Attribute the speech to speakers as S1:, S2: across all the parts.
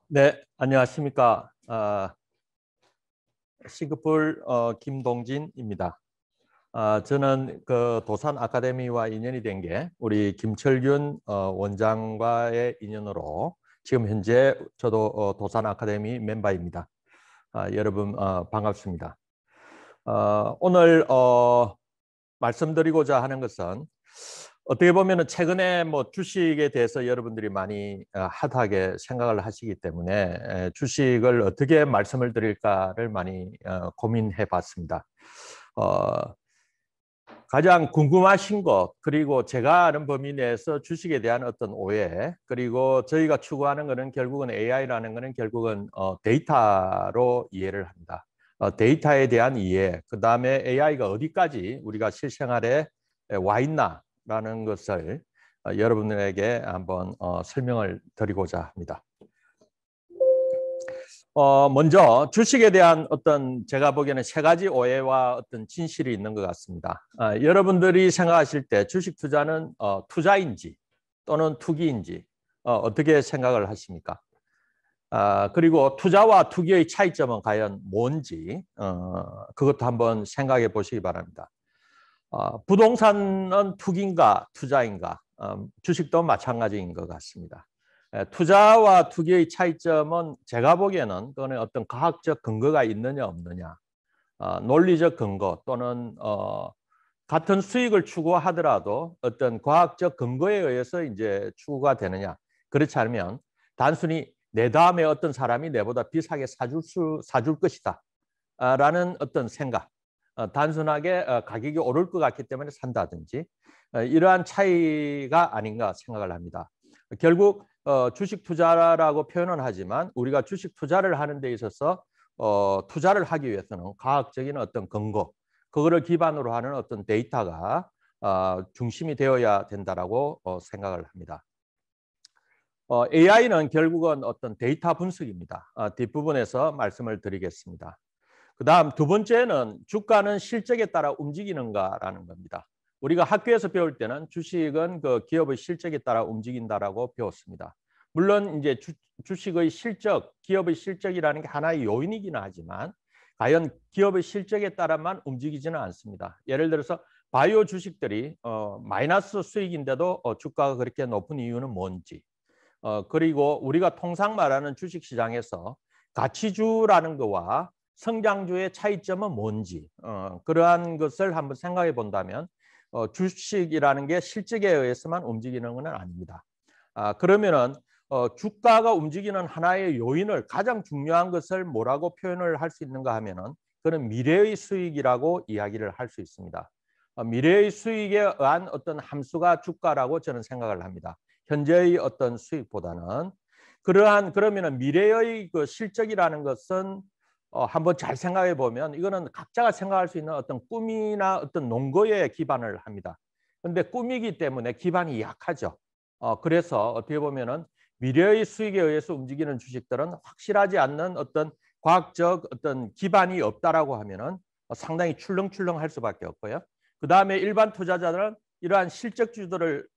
S1: 네, 안녕하십니까. 싱가포르 김동진입니다. 저는 그 도산 아카데미와 인연이 된 게 우리 김철균 원장과의 인연으로 지금 현재 저도 도산 아카데미 멤버입니다. 여러분 반갑습니다. 오늘 말씀드리고자 하는 것은 어떻게 보면 최근에 뭐 주식에 대해서 여러분들이 많이 핫하게 생각을 하시기 때문에 주식을 어떻게 말씀을 드릴까를 많이 고민해 봤습니다. 어, 가장 궁금하신 것, 그리고 제가 아는 범위 내에서 주식에 대한 어떤 오해, 그리고 저희가 추구하는 것은 결국은 AI라는 것은 결국은 데이터로 이해를 합니다. 데이터에 대한 이해, 그 다음에 AI가 어디까지 우리가 실생활에 와 있나라는 것을 여러분들에게 한번 설명을 드리고자 합니다. 먼저 주식에 대한 어떤 제가 보기에는 세 가지 오해와 어떤 진실이 있는 것 같습니다. 여러분들이 생각하실 때 주식 투자는 투자인지 또는 투기인지 어떻게 생각을 하십니까? 그리고 투자와 투기의 차이점은 과연 뭔지 그것도 한번 생각해 보시기 바랍니다. 부동산은 투기인가 투자인가? 주식도 마찬가지인 것 같습니다. 투자와 투기의 차이점은 제가 보기에는 그거는 어떤 과학적 근거가 있느냐 없느냐, 논리적 근거 또는 같은 수익을 추구하더라도 어떤 과학적 근거에 의해서 이제 추구가 되느냐. 그렇지 않으면 단순히 내 다음에 어떤 사람이 내보다 비싸게 사줄 것이다. 라는 어떤 생각. 단순하게 가격이 오를 것 같기 때문에 산다든지 이러한 차이가 아닌가 생각을 합니다. 결국 주식 투자라고 표현은 하지만 우리가 주식 투자를 하는 데 있어서 투자를 하기 위해서는 과학적인 어떤 근거, 그거를 기반으로 하는 어떤 데이터가 중심이 되어야 된다라고 생각을 합니다. AI는 결국은 어떤 데이터 분석입니다. 뒷부분에서 말씀을 드리겠습니다. 그다음 두 번째는 주가는 실적에 따라 움직이는가라는 겁니다. 우리가 학교에서 배울 때는 주식은 그 기업의 실적에 따라 움직인다라고 배웠습니다. 물론 이제 주식의 실적, 기업의 실적이라는 게 하나의 요인이기는 하지만 과연 기업의 실적에 따라만 움직이지는 않습니다. 예를 들어서 바이오 주식들이 마이너스 수익인데도 주가가 그렇게 높은 이유는 뭔지, 그리고 우리가 통상 말하는 주식시장에서 가치주라는 거와 성장주의 차이점은 뭔지, 그러한 것을 한번 생각해 본다면 주식이라는 게 실적에 의해서만 움직이는 건 아닙니다. 그러면은 주가가 움직이는 하나의 요인을 가장 중요한 것을 뭐라고 표현을 할 수 있는가 하면은 그는 미래의 수익이라고 이야기를 할 수 있습니다. 미래의 수익에 의한 어떤 함수가 주가라고 저는 생각을 합니다. 현재의 어떤 수익보다는 그러면은 미래의 그 실적이라는 것은 한번 잘 생각해 보면 이거는 각자가 생각할 수 있는 어떤 꿈이나 어떤 농거에 기반을 합니다. 그런데 꿈이기 때문에 기반이 약하죠. 그래서 어떻게 보면은 미래의 수익에 의해서 움직이는 주식들은 확실하지 않는 어떤 과학적 어떤 기반이 없다라고 하면은 상당히 출렁출렁할 수밖에 없고요. 그 다음에 일반 투자자들은 이러한 실적주들을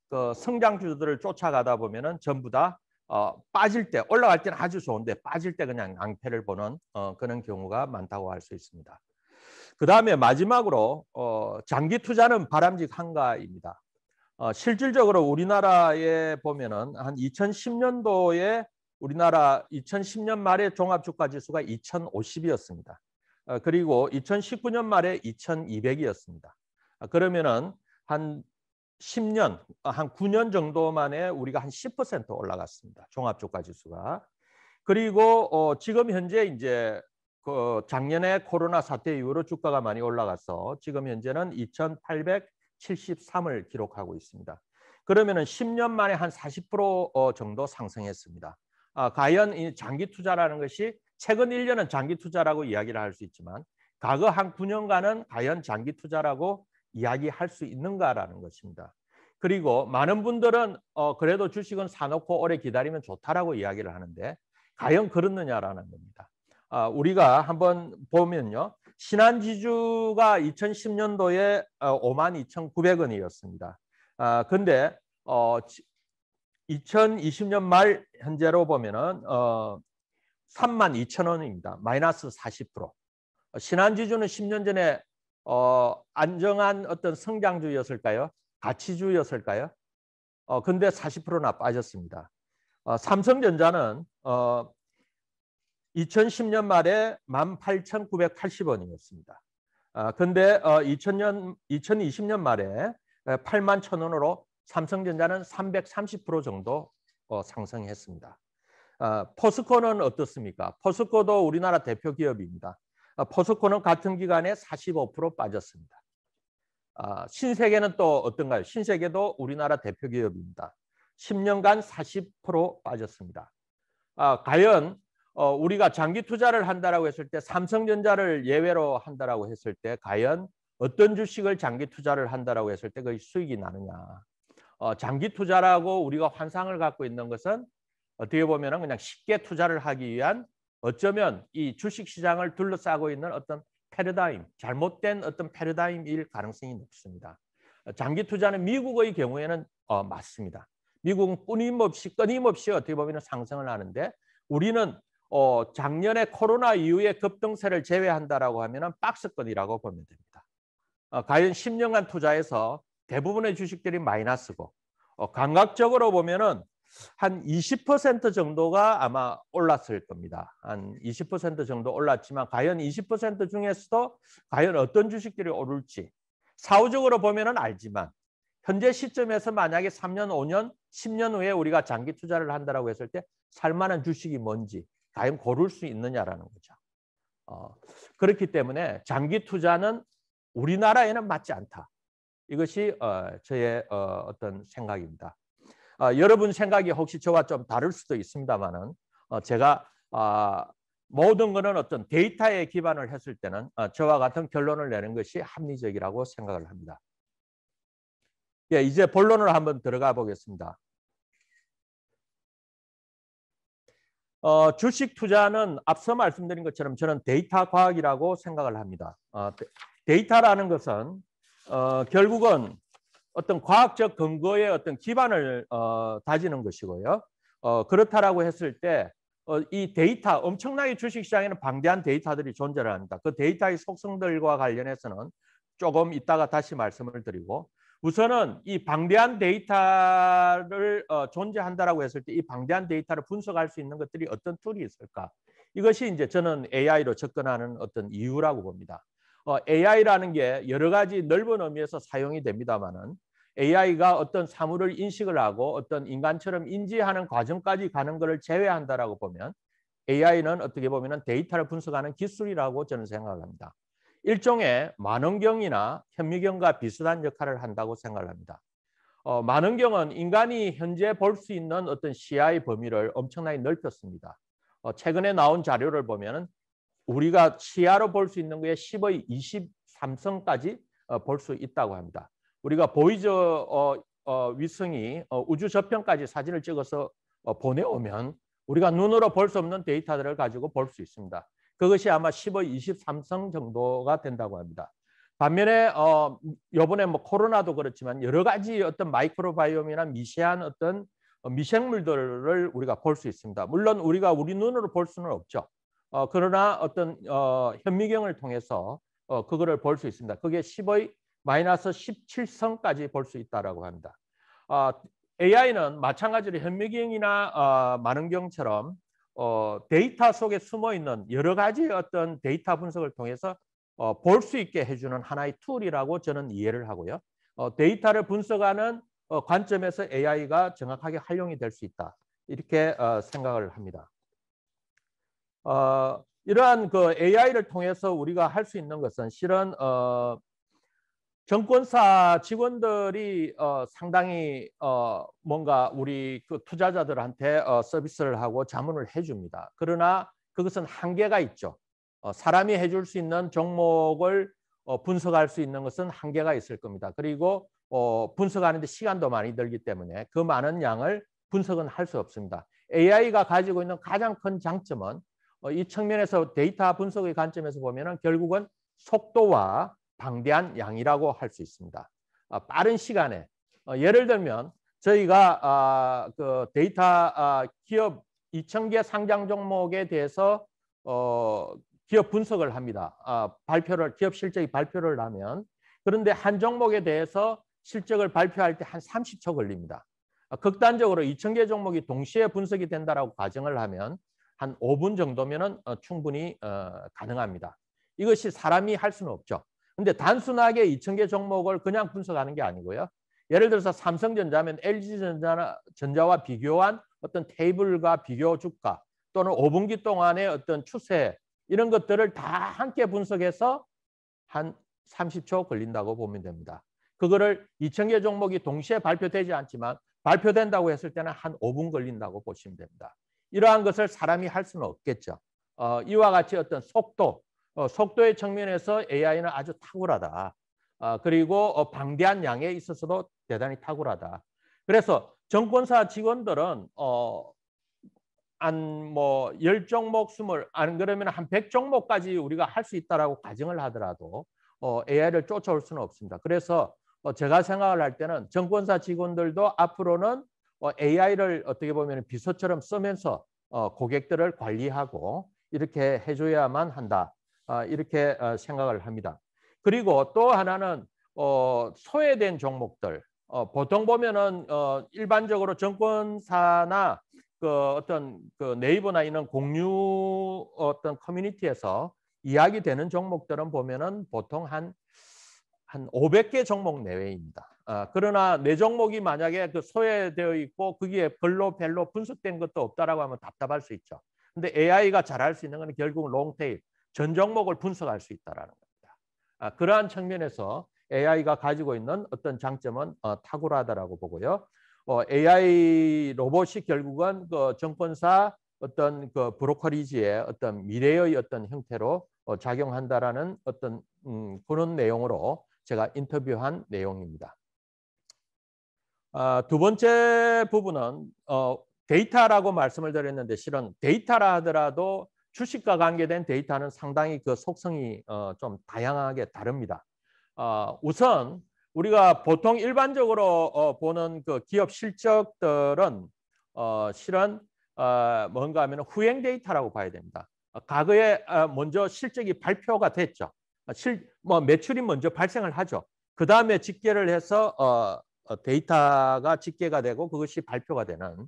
S1: 그 성장주들을 쫓아가다 보면은 전부 다 빠질 때 올라갈 때는 아주 좋은데 빠질 때 그냥 낭패를 보는 그런 경우가 많다고 할 수 있습니다. 그 다음에 마지막으로 장기 투자는 바람직한가입니다. 실질적으로 우리나라에 보면은 한 2010년도에 우리나라 2010년 말에 종합주가지수가 2050이었습니다. 그리고 2019년 말에 2200이었습니다. 그러면은 한 10년, 한 9년 정도 만에 우리가 한 10% 올라갔습니다. 종합주가지수가. 그리고 지금 현재 이제 그 작년에 코로나 사태 이후로 주가가 많이 올라가서 지금 현재는 2,873을 기록하고 있습니다. 그러면은 10년 만에 한 40% 정도 상승했습니다. 과연 이 장기 투자라는 것이 최근 1년은 장기 투자라고 이야기를 할 수 있지만 과거 한 9년간은 과연 장기 투자라고 이야기할 수 있는가라는 것입니다. 그리고 많은 분들은 그래도 주식은 사놓고 오래 기다리면 좋다라고 이야기를 하는데 과연 그렇느냐라는 겁니다. 우리가 한번 보면요. 신한지주가 2010년도에 52,900원이었습니다. 근데 2020년 말 현재로 보면은 32,000원입니다. 마이너스 40%. 신한지주는 10년 전에 안정한 어떤 성장주였을까요? 가치주였을까요? 근데 40%나 빠졌습니다. 삼성전자는 2010년 말에 18,980원이었습니다. 근데 2020년 말에 81,000원으로 삼성전자는 330% 정도 상승했습니다. 포스코는 어떻습니까? 포스코도 우리나라 대표 기업입니다. 포스코는 같은 기간에 45% 빠졌습니다. 신세계는 또 어떤가요? 신세계도 우리나라 대표 기업입니다. 10년간 40% 빠졌습니다. 과연 우리가 장기 투자를 한다라고 했을 때 삼성전자를 예외로 한다라고 했을 때 과연 어떤 주식을 장기 투자를 한다라고 했을 때 그 수익이 나느냐? 장기 투자라고 우리가 환상을 갖고 있는 것은 어떻게 보면은 그냥 쉽게 투자를 하기 위한 어쩌면 이 주식 시장을 둘러싸고 있는 어떤 패러다임, 잘못된 어떤 패러다임일 가능성이 높습니다. 장기 투자는 미국의 경우에는 맞습니다. 미국은 끊임없이 어떻게 보면 상승을 하는데 우리는 작년에 코로나 이후에 급등세를 제외한다라고 하면은 박스권이라고 보면 됩니다. 과연 10년간 투자해서 대부분의 주식들이 마이너스고 감각적으로 보면은 한 20% 정도가 아마 올랐을 겁니다. 한 20% 정도 올랐지만 과연 20% 중에서도 과연 어떤 주식들이 오를지 사후적으로 보면은 알지만 현재 시점에서 만약에 3년, 5년, 10년 후에 우리가 장기 투자를 한다라고 했을 때 살만한 주식이 뭔지 과연 고를 수 있느냐라는 거죠. 그렇기 때문에 장기 투자는 우리나라에는 맞지 않다. 이것이 저의 어떤 생각입니다. 여러분 생각이 혹시 저와 좀 다를 수도 있습니다만은 제가 모든 것은 어떤 데이터에 기반을 했을 때는 저와 같은 결론을 내는 것이 합리적이라고 생각을 합니다. 예, 이제 본론으로 한번 들어가 보겠습니다. 주식 투자는 앞서 말씀드린 것처럼 저는 데이터 과학이라고 생각을 합니다. 데이터라는 것은 결국은 어떤 과학적 근거의 어떤 기반을 다지는 것이고요. 그렇다라고 했을 때 이 데이터 엄청나게 주식시장에는 방대한 데이터들이 존재를 합니다. 그 데이터의 속성들과 관련해서는 조금 이따가 다시 말씀을 드리고 우선은 이 방대한 데이터를 존재한다라고 했을 때 이 방대한 데이터를 분석할 수 있는 것들이 어떤 툴이 있을까? 이것이 이제 저는 AI로 접근하는 어떤 이유라고 봅니다. AI라는 게 여러 가지 넓은 의미에서 사용이 됩니다만은 AI가 어떤 사물을 인식을 하고 어떤 인간처럼 인지하는 과정까지 가는 것을 제외한다라고 보면 AI는 어떻게 보면 데이터를 분석하는 기술이라고 저는 생각을 합니다. 일종의 만원경이나 현미경과 비슷한 역할을 한다고 생각을 합니다. 만원경은 인간이 현재 볼 수 있는 어떤 시야의 범위를 엄청나게 넓혔습니다. 최근에 나온 자료를 보면 우리가 시야로 볼 수 있는 것의 10의 23성까지 볼 수 있다고 합니다. 우리가 보이저 위성이 우주 저편까지 사진을 찍어서 보내오면 우리가 눈으로 볼 수 없는 데이터들을 가지고 볼 수 있습니다. 그것이 아마 10의 23성 정도가 된다고 합니다. 반면에 이번에 뭐 코로나도 그렇지만 여러 가지 어떤 마이크로바이옴이나 미세한 어떤 미생물들을 우리가 볼 수 있습니다. 물론 우리가 우리 눈으로 볼 수는 없죠. 그러나 어떤 현미경을 통해서 그거를 볼 수 있습니다. 그게 10의 마이너스 17성까지 볼 수 있다라고 합니다. AI는 마찬가지로 현미경이나 만원경처럼 데이터 속에 숨어 있는 여러 가지 어떤 데이터 분석을 통해서 볼 수 있게 해주는 하나의 툴이라고 저는 이해를 하고요. 데이터를 분석하는 관점에서 AI가 정확하게 활용이 될 수 있다. 이렇게 생각을 합니다. 이러한 그 AI를 통해서 우리가 할 수 있는 것은 실은 정권사 직원들이 상당히 뭔가 우리 그 투자자들한테 서비스를 하고 자문을 해줍니다. 그러나 그것은 한계가 있죠. 사람이 해줄 수 있는 종목을 분석할 수 있는 것은 한계가 있을 겁니다. 그리고 분석하는데 시간도 많이 들기 때문에 그 많은 양을 분석은 할 수 없습니다. AI가 가지고 있는 가장 큰 장점은 이 측면에서 데이터 분석의 관점에서 보면은 결국은 속도와 방대한 양이라고 할 수 있습니다. 빠른 시간에 예를 들면 저희가 그 데이터 기업 2,000개 상장 종목에 대해서 기업 분석을 합니다. 기업 실적이 발표를 하면. 그런데 한 종목에 대해서 실적을 발표할 때 한 30초 걸립니다. 극단적으로 2,000개 종목이 동시에 분석이 된다라고 가정을 하면 한 5분 정도면은 충분히 가능합니다. 이것이 사람이 할 수는 없죠. 근데 단순하게 2,000개 종목을 그냥 분석하는 게 아니고요. 예를 들어서 삼성전자면 LG전자와 비교한 어떤 테이블과 비교 주가 또는 5분기 동안의 어떤 추세 이런 것들을 다 함께 분석해서 한 30초 걸린다고 보면 됩니다. 그거를 2,000개 종목이 동시에 발표되지 않지만 발표된다고 했을 때는 한 5분 걸린다고 보시면 됩니다. 이러한 것을 사람이 할 수는 없겠죠. 이와 같이 어떤 속도의 측면에서 AI는 아주 탁월하다. 그리고 방대한 양에 있어서도 대단히 탁월하다. 그래서 정권사 직원들은 한 뭐 10종목, 20, 안 그러면 한 100종목까지 우리가 할 수 있다라고 가정을 하더라도 AI를 쫓아올 수는 없습니다. 그래서 제가 생각을 할 때는 정권사 직원들도 앞으로는 AI를 어떻게 보면 비서처럼 쓰면서 고객들을 관리하고 이렇게 해줘야만 한다. 이렇게 생각을 합니다. 그리고 또 하나는 소외된 종목들. 보통 보면은 일반적으로 정권사나 그 어떤 그 네이버나 이런 공유 어떤 커뮤니티에서 이야기되는 종목들은 보면은 보통 한 500개 종목 내외입니다. 그러나 내 종목이 만약에 그 소외되어 있고 거기에 별로 분석된 것도 없다라고 하면 답답할 수 있죠. 근데 AI가 잘할 수 있는 건 결국 롱테일, 전 종목을 분석할 수 있다라는 겁니다. 그러한 측면에서 AI가 가지고 있는 어떤 장점은 탁월하다라고 보고요. AI 로봇이 결국은 그 정권사 어떤 그 브로커리지의 어떤 미래의 어떤 형태로 작용한다라는 어떤 그런 내용으로 제가 인터뷰한 내용입니다. 두 번째 부분은 데이터라고 말씀을 드렸는데 실은 데이터라 하더라도 주식과 관계된 데이터는 상당히 그 속성이 좀 다양하게 다릅니다. 우선 우리가 보통 일반적으로 보는 그 기업 실적들은 실은 뭔가 하면 후행 데이터라고 봐야 됩니다. 과거에 먼저 실적이 발표가 됐죠. 매출이 먼저 발생을 하죠. 그 다음에 집계를 해서 데이터가 집계가 되고 그것이 발표가 되는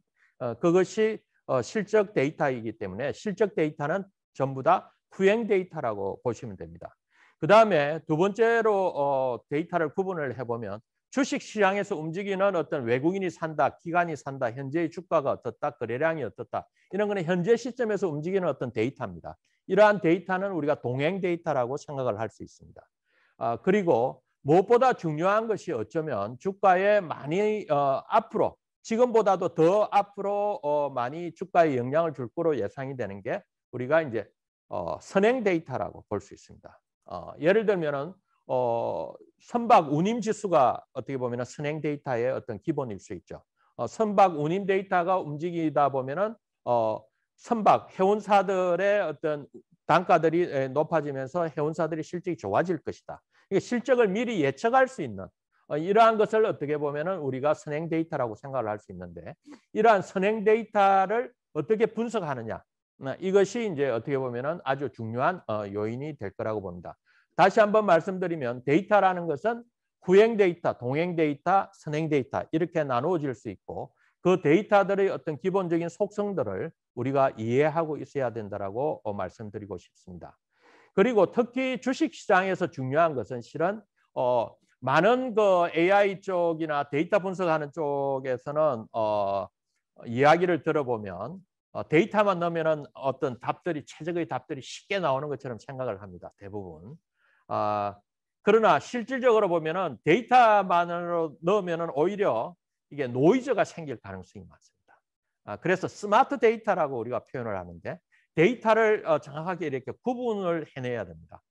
S1: 그것이 실적 데이터이기 때문에 실적 데이터는 전부 다 후행 데이터라고 보시면 됩니다. 그 다음에 두 번째로 데이터를 구분을 해보면 주식시장에서 움직이는 어떤 외국인이 산다, 기관이 산다, 현재의 주가가 어떻다, 거래량이 어떻다 이런 거는 현재 시점에서 움직이는 어떤 데이터입니다. 이러한 데이터는 우리가 동행 데이터라고 생각을 할 수 있습니다. 그리고 무엇보다 중요한 것이 어쩌면 주가에 많이 앞으로 지금보다도 더 앞으로 많이 주가에 영향을 줄 거로 예상이 되는 게 우리가 이제 선행 데이터라고 볼 수 있습니다. 예를 들면은 선박 운임 지수가 어떻게 보면 선행 데이터의 어떤 기본일 수 있죠. 선박 운임 데이터가 움직이다 보면은 선박 해운사들의 어떤 단가들이 높아지면서 해운사들의 실적이 좋아질 것이다. 그러니까 실적을 미리 예측할 수 있는 이러한 것을 어떻게 보면은 우리가 선행 데이터라고 생각을 할 수 있는데 이러한 선행 데이터를 어떻게 분석하느냐 이것이 이제 어떻게 보면은 아주 중요한 요인이 될 거라고 봅니다. 다시 한번 말씀드리면 데이터라는 것은 후행 데이터, 동행 데이터, 선행 데이터 이렇게 나누어질 수 있고 그 데이터들의 어떤 기본적인 속성들을 우리가 이해하고 있어야 된다라고 말씀드리고 싶습니다. 그리고 특히 주식시장에서 중요한 것은 실은 많은 그 AI 쪽이나 데이터 분석하는 쪽에서는 이야기를 들어보면 데이터만 넣으면 어떤 답들이 최적의 답들이 쉽게 나오는 것처럼 생각을 합니다. 대부분. 그러나 실질적으로 보면은 데이터만으로 넣으면은 오히려 이게 노이즈가 생길 가능성이 많습니다. 그래서 스마트 데이터라고 우리가 표현을 하는데 데이터를 정확하게 이렇게 구분을 해내야 됩니다.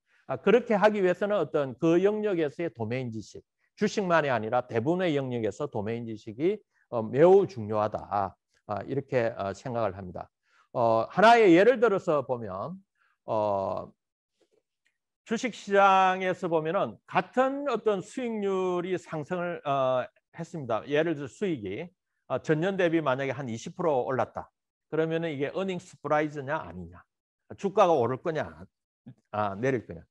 S1: 그렇게 하기 위해서는 어떤 그 영역에서의 도메인 지식, 주식만이 아니라 대부분의 영역에서 도메인 지식이 매우 중요하다. 이렇게 생각을 합니다. 하나의 예를 들어서 보면 주식시장에서 보면은 같은 어떤 수익률이 상승을 했습니다. 예를 들어 수익이 전년 대비 만약에 한 20% 올랐다. 그러면은 이게 어닝 서프라이즈냐 아니냐. 주가가 오를 거냐 내릴 거냐.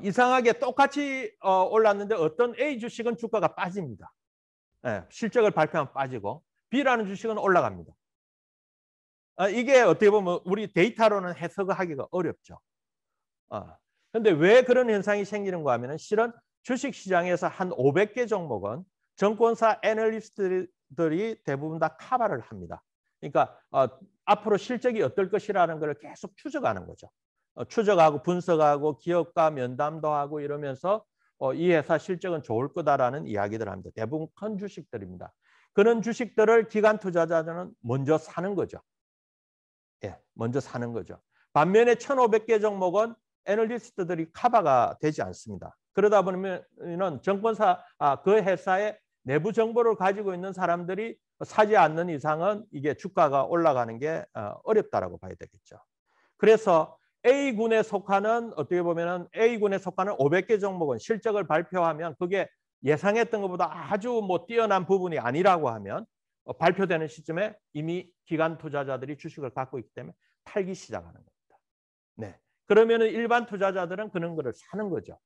S1: 이상하게 똑같이 올랐는데 어떤 A 주식은 주가가 빠집니다. 예, 실적을 발표하면 빠지고 B라는 주식은 올라갑니다. 이게 어떻게 보면 우리 데이터로는 해석하기가 어렵죠. 근데 왜 그런 현상이 생기는가 하면은 실은 주식시장에서 한 500개 종목은 증권사 애널리스트들이 대부분 다 커버를 합니다. 그러니까 앞으로 실적이 어떨 것이라는 걸 계속 추적하는 거죠. 추적하고 분석하고 기업가 면담도 하고 이러면서 이 회사 실적은 좋을 거다라는 이야기들을 합니다. 대부분 큰 주식들입니다. 그런 주식들을 기관 투자자들은 먼저 사는 거죠. 예, 먼저 사는 거죠. 반면에 1,500개 종목은 애널리스트들이 커버가 되지 않습니다. 그러다 보면 증권사 그 회사의 내부 정보를 가지고 있는 사람들이 사지 않는 이상은 이게 주가가 올라가는 게 어렵다라고 봐야 되겠죠. 그래서 A군에 속하는 어떻게 보면은 A군에 속하는 500개 종목은 실적을 발표하면 그게 예상했던 것보다 아주 뭐 뛰어난 부분이 아니라고 하면 발표되는 시점에 이미 기관 투자자들이 주식을 갖고 있기 때문에 팔기 시작하는 겁니다. 네. 그러면은 일반 투자자들은 그런 거를 사는 거죠.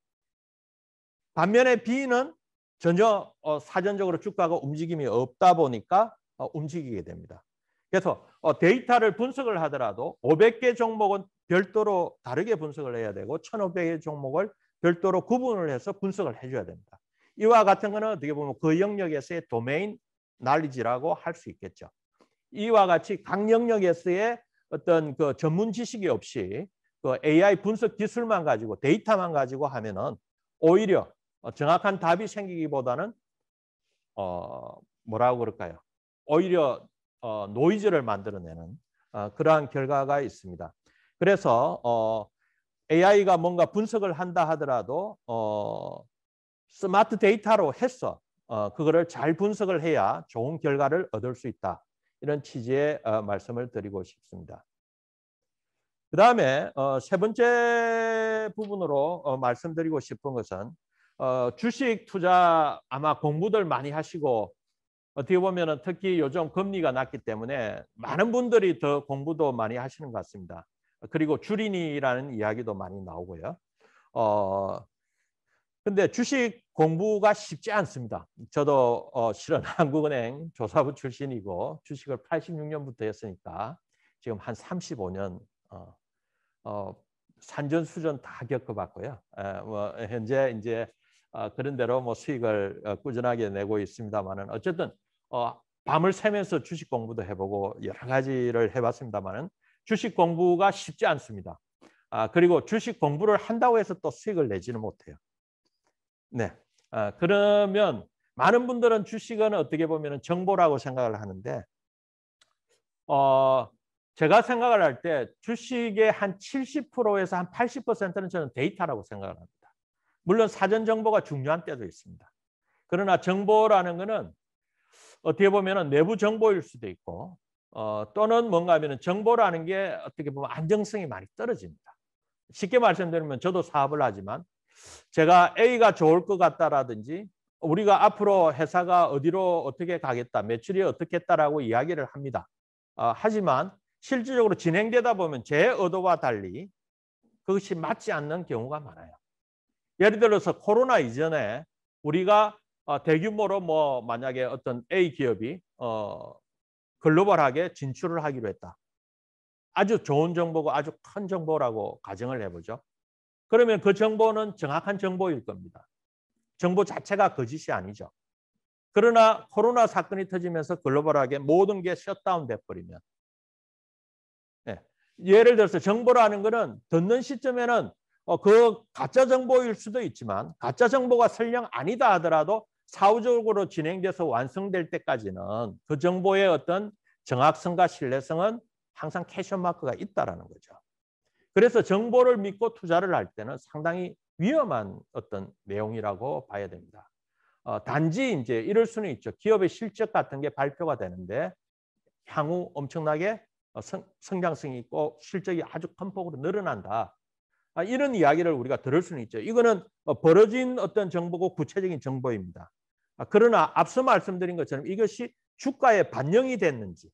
S1: 반면에 B는 전혀 사전적으로 주가가 움직임이 없다 보니까 움직이게 됩니다. 그래서 데이터를 분석을 하더라도 500개 종목은 별도로 다르게 분석을 해야 되고 1,500개 종목을 별도로 구분을 해서 분석을 해줘야 됩니다. 이와 같은 거는 어떻게 보면 그 영역에서의 도메인 날리지라고 할 수 있겠죠. 이와 같이 각 영역에서의 어떤 그 전문 지식이 없이 그 AI 분석 기술만 가지고 데이터만 가지고 하면은 오히려 정확한 답이 생기기보다는 뭐라고 그럴까요? 오히려 노이즈를 만들어내는 그러한 결과가 있습니다. 그래서 AI가 뭔가 분석을 한다 하더라도 스마트 데이터로 해서 그거를 잘 분석을 해야 좋은 결과를 얻을 수 있다. 이런 취지의 말씀을 드리고 싶습니다. 그 다음에 세 번째 부분으로 말씀드리고 싶은 것은 주식 투자 아마 공부들 많이 하시고 어떻게 보면 특히 요즘 금리가 낮기 때문에 많은 분들이 더 공부도 많이 하시는 것 같습니다. 그리고 주린이라는 이야기도 많이 나오고요. 근데 주식 공부가 쉽지 않습니다. 저도 실은 한국은행 조사부 출신이고 주식을 86년부터 했으니까 지금 한 35년 산전수전 다 겪어봤고요. 뭐 현재 이제 그런 대로 뭐 수익을 꾸준하게 내고 있습니다만은 어쨌든 밤을 새면서 주식 공부도 해보고 여러 가지를 해봤습니다만은 주식 공부가 쉽지 않습니다. 그리고 주식 공부를 한다고 해서 또 수익을 내지는 못해요. 네. 그러면 많은 분들은 주식은 어떻게 보면 정보라고 생각을 하는데 제가 생각을 할 때 주식의 한 70%에서 한 80%는 저는 데이터라고 생각을 합니다. 물론 사전 정보가 중요한 때도 있습니다. 그러나 정보라는 거는 어떻게 보면 내부 정보일 수도 있고 또는 뭔가 하면 정보라는 게 어떻게 보면 안정성이 많이 떨어집니다. 쉽게 말씀드리면 저도 사업을 하지만 제가 A가 좋을 것 같다라든지 우리가 앞으로 회사가 어디로 어떻게 가겠다, 매출이 어떻게 했다라고 이야기를 합니다. 하지만 실질적으로 진행되다 보면 제 의도와 달리 그것이 맞지 않는 경우가 많아요. 예를 들어서 코로나 이전에 우리가 대규모로 뭐 만약에 어떤 A 기업이 글로벌하게 진출을 하기로 했다. 아주 좋은 정보고 아주 큰 정보라고 가정을 해보죠. 그러면 그 정보는 정확한 정보일 겁니다. 정보 자체가 거짓이 아니죠. 그러나 코로나 사건이 터지면서 글로벌하게 모든 게 셧다운 돼버리면 예를 들어서 정보라는 것은 듣는 시점에는 그 가짜 정보일 수도 있지만 가짜 정보가 설령 아니다 하더라도 사후적으로 진행돼서 완성될 때까지는 그 정보의 어떤 정확성과 신뢰성은 항상 캐션 마크가 있다라는 거죠. 그래서 정보를 믿고 투자를 할 때는 상당히 위험한 어떤 내용이라고 봐야 됩니다. 단지 이제 이럴 수는 있죠. 기업의 실적 같은 게 발표가 되는데 향후 엄청나게 성장성이 있고 실적이 아주 큰 폭으로 늘어난다. 이런 이야기를 우리가 들을 수는 있죠. 이거는 벌어진 어떤 정보고 구체적인 정보입니다. 그러나 앞서 말씀드린 것처럼 이것이 주가에 반영이 됐는지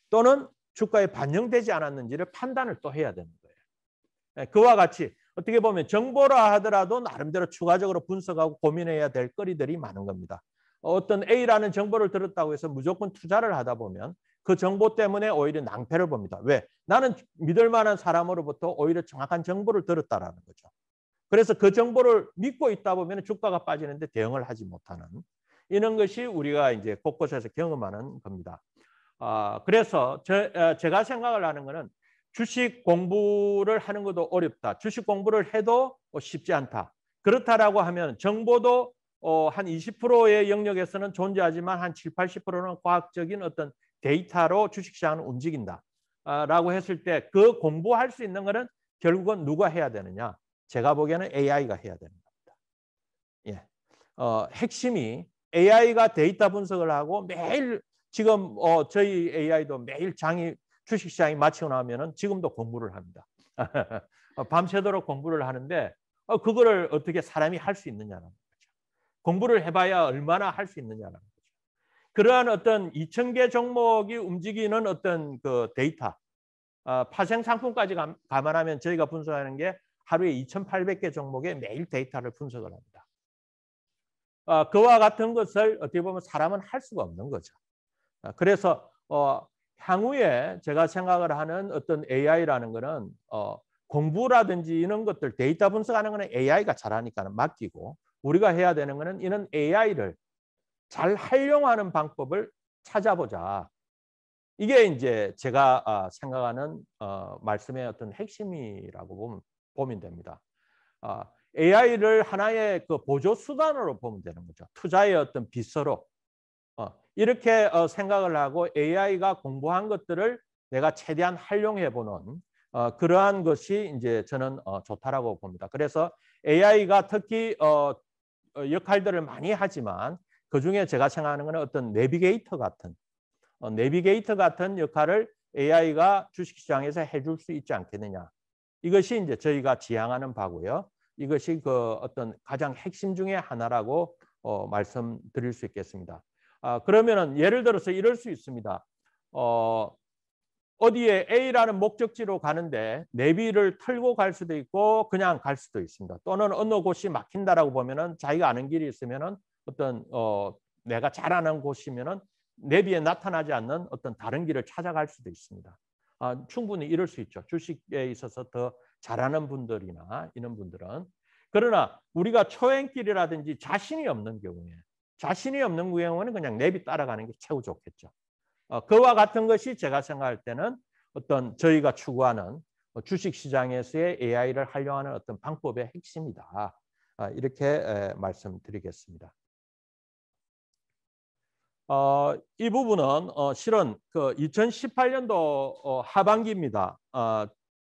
S1: 또는 주가에 반영되지 않았는지를 판단을 또 해야 되는 거예요. 그와 같이 어떻게 보면 정보라 하더라도 나름대로 추가적으로 분석하고 고민해야 될 거리들이 많은 겁니다. 어떤 A라는 정보를 들었다고 해서 무조건 투자를 하다 보면 그 정보 때문에 오히려 낭패를 봅니다. 왜? 나는 믿을 만한 사람으로부터 오히려 정확한 정보를 들었다라는 거죠. 그래서 그 정보를 믿고 있다 보면 주가가 빠지는데 대응을 하지 못하는 이런 것이 우리가 이제 곳곳에서 경험하는 겁니다. 그래서 제가 생각을 하는 거는 주식 공부를 하는 것도 어렵다. 주식 공부를 해도 쉽지 않다. 그렇다라고 하면 정보도 한 20%의 영역에서는 존재하지만 한 7, 80%는 과학적인 어떤 데이터로 주식시장을 움직인다. 라고 했을 때 그 공부할 수 있는 거는 결국은 누가 해야 되느냐? 제가 보기에는 AI가 해야 되는 겁니다. 핵심이 AI가 데이터 분석을 하고 매일 지금 저희 AI도 매일 주식시장이 마치고 나면은 지금도 공부를 합니다. 밤새도록 공부를 하는데 그거를 어떻게 사람이 할 수 있느냐는 거죠. 공부를 해봐야 얼마나 할 수 있느냐는 거죠. 그러한 어떤 2,000개 종목이 움직이는 어떤 그 데이터, 파생 상품까지 감안하면 저희가 분석하는 게 하루에 2,800개 종목의 매일 데이터를 분석을 합니다. 그와 같은 것을 어떻게 보면 사람은 할 수가 없는 거죠. 그래서 향후에 제가 생각을 하는 어떤 AI라는 거는 공부라든지 이런 것들 데이터 분석하는 거는 AI가 잘하니까 맡기고 우리가 해야 되는 거는 이런 AI를 잘 활용하는 방법을 찾아보자. 이게 이제 제가 생각하는 말씀의 어떤 핵심이라고 보면 됩니다. AI를 하나의 그 보조 수단으로 보면 되는 거죠. 투자의 어떤 비서로. 이렇게 생각을 하고 AI가 공부한 것들을 내가 최대한 활용해보는 그러한 것이 이제 저는 좋다라고 봅니다. 그래서 AI가 특히 역할들을 많이 하지만 그중에 제가 생각하는 것은 어떤 내비게이터 같은 역할을 AI가 주식시장에서 해줄 수 있지 않겠느냐. 이것이 이제 저희가 지향하는 바고요. 이것이 그 어떤 가장 핵심 중에 하나라고 말씀드릴 수 있겠습니다. 그러면은 예를 들어서 이럴 수 있습니다. 어디에 A라는 목적지로 가는데 내비를 틀고 갈 수도 있고 그냥 갈 수도 있습니다. 또는 어느 곳이 막힌다라고 보면은 자기가 아는 길이 있으면은 어떤 내가 잘 아는 곳이면은 내비에 나타나지 않는 어떤 다른 길을 찾아갈 수도 있습니다. 충분히 이럴 수 있죠. 주식에 있어서 더 잘하는 분들이나 이런 분들은. 그러나 우리가 초행길이라든지 자신이 없는 경우에는 그냥 내비 따라가는 게 최고 좋겠죠. 그와 같은 것이 제가 생각할 때는 어떤 저희가 추구하는 주식시장에서의 AI를 활용하는 어떤 방법의 핵심이다. 이렇게 말씀드리겠습니다. 이 부분은 실은 그 2018년도 하반기입니다.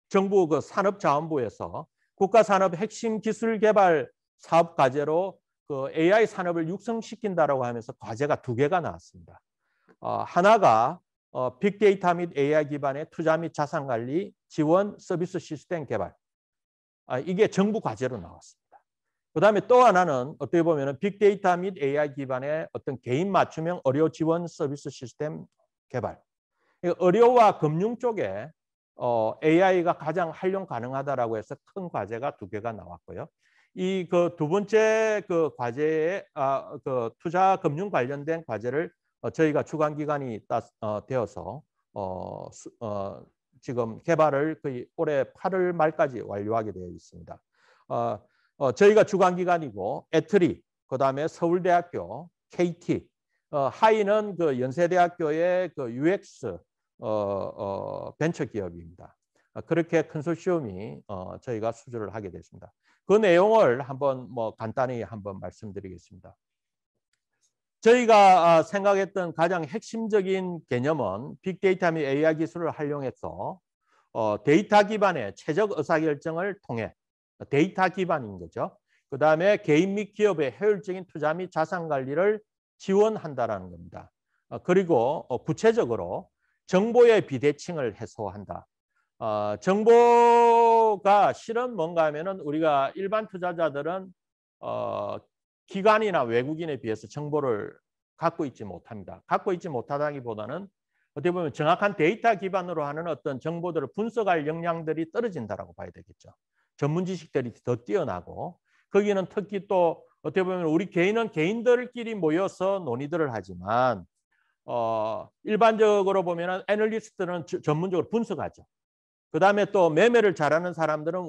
S1: 정부 그 산업자원부에서 국가산업 핵심 기술 개발 사업 과제로 그 AI 산업을 육성시킨다라고 하면서 과제가 2개가 나왔습니다. 하나가 빅데이터 및 AI 기반의 투자 및 자산 관리 지원 서비스 시스템 개발. 이게 정부 과제로 나왔습니다. 그다음에 또 하나는 어떻게 보면 빅데이터 및 AI 기반의 어떤 개인 맞춤형 의료 지원 서비스 시스템 개발. 의료와 금융 쪽에 AI가 가장 활용 가능하다라고 해서 큰 과제가 2개가 나왔고요. 이 그 2번째 그 과제에 그 투자 금융 관련된 과제를 저희가 주관 기관이 되어서 지금 개발을 거의 올해 8월 말까지 완료하게 되어 있습니다. 저희가 주관 기관이고 애트리, 그다음에 서울대학교, KT, 하이는 그 연세대학교의 그 UX 벤처 기업입니다. 그렇게 컨소시엄이 저희가 수주를 하게 됐습니다. 그 내용을 한번 간단히 한번 말씀드리겠습니다. 저희가 생각했던 가장 핵심적인 개념은 빅데이터 및 AI 기술을 활용해서 데이터 기반의 최적 의사결정을 통해 데이터 기반인 거죠. 그다음에 개인 및 기업의 효율적인 투자 및 자산 관리를 지원한다라는 겁니다. 그리고 구체적으로 정보의 비대칭을 해소한다. 정보가 실은 뭔가 하면은 우리가 일반 투자자들은 기관이나 외국인에 비해서 정보를 갖고 있지 못합니다. 갖고 있지 못하다기보다는 어떻게 보면 정확한 데이터 기반으로 하는 어떤 정보들을 분석할 역량들이 떨어진다라고 봐야 되겠죠. 전문 지식들이 더 뛰어나고 거기는 특히 또 어떻게 보면 우리 개인은 개인들끼리 모여서 논의들을 하지만 일반적으로 보면 애널리스트는 전문적으로 분석하죠. 그다음에 또 매매를 잘하는 사람들은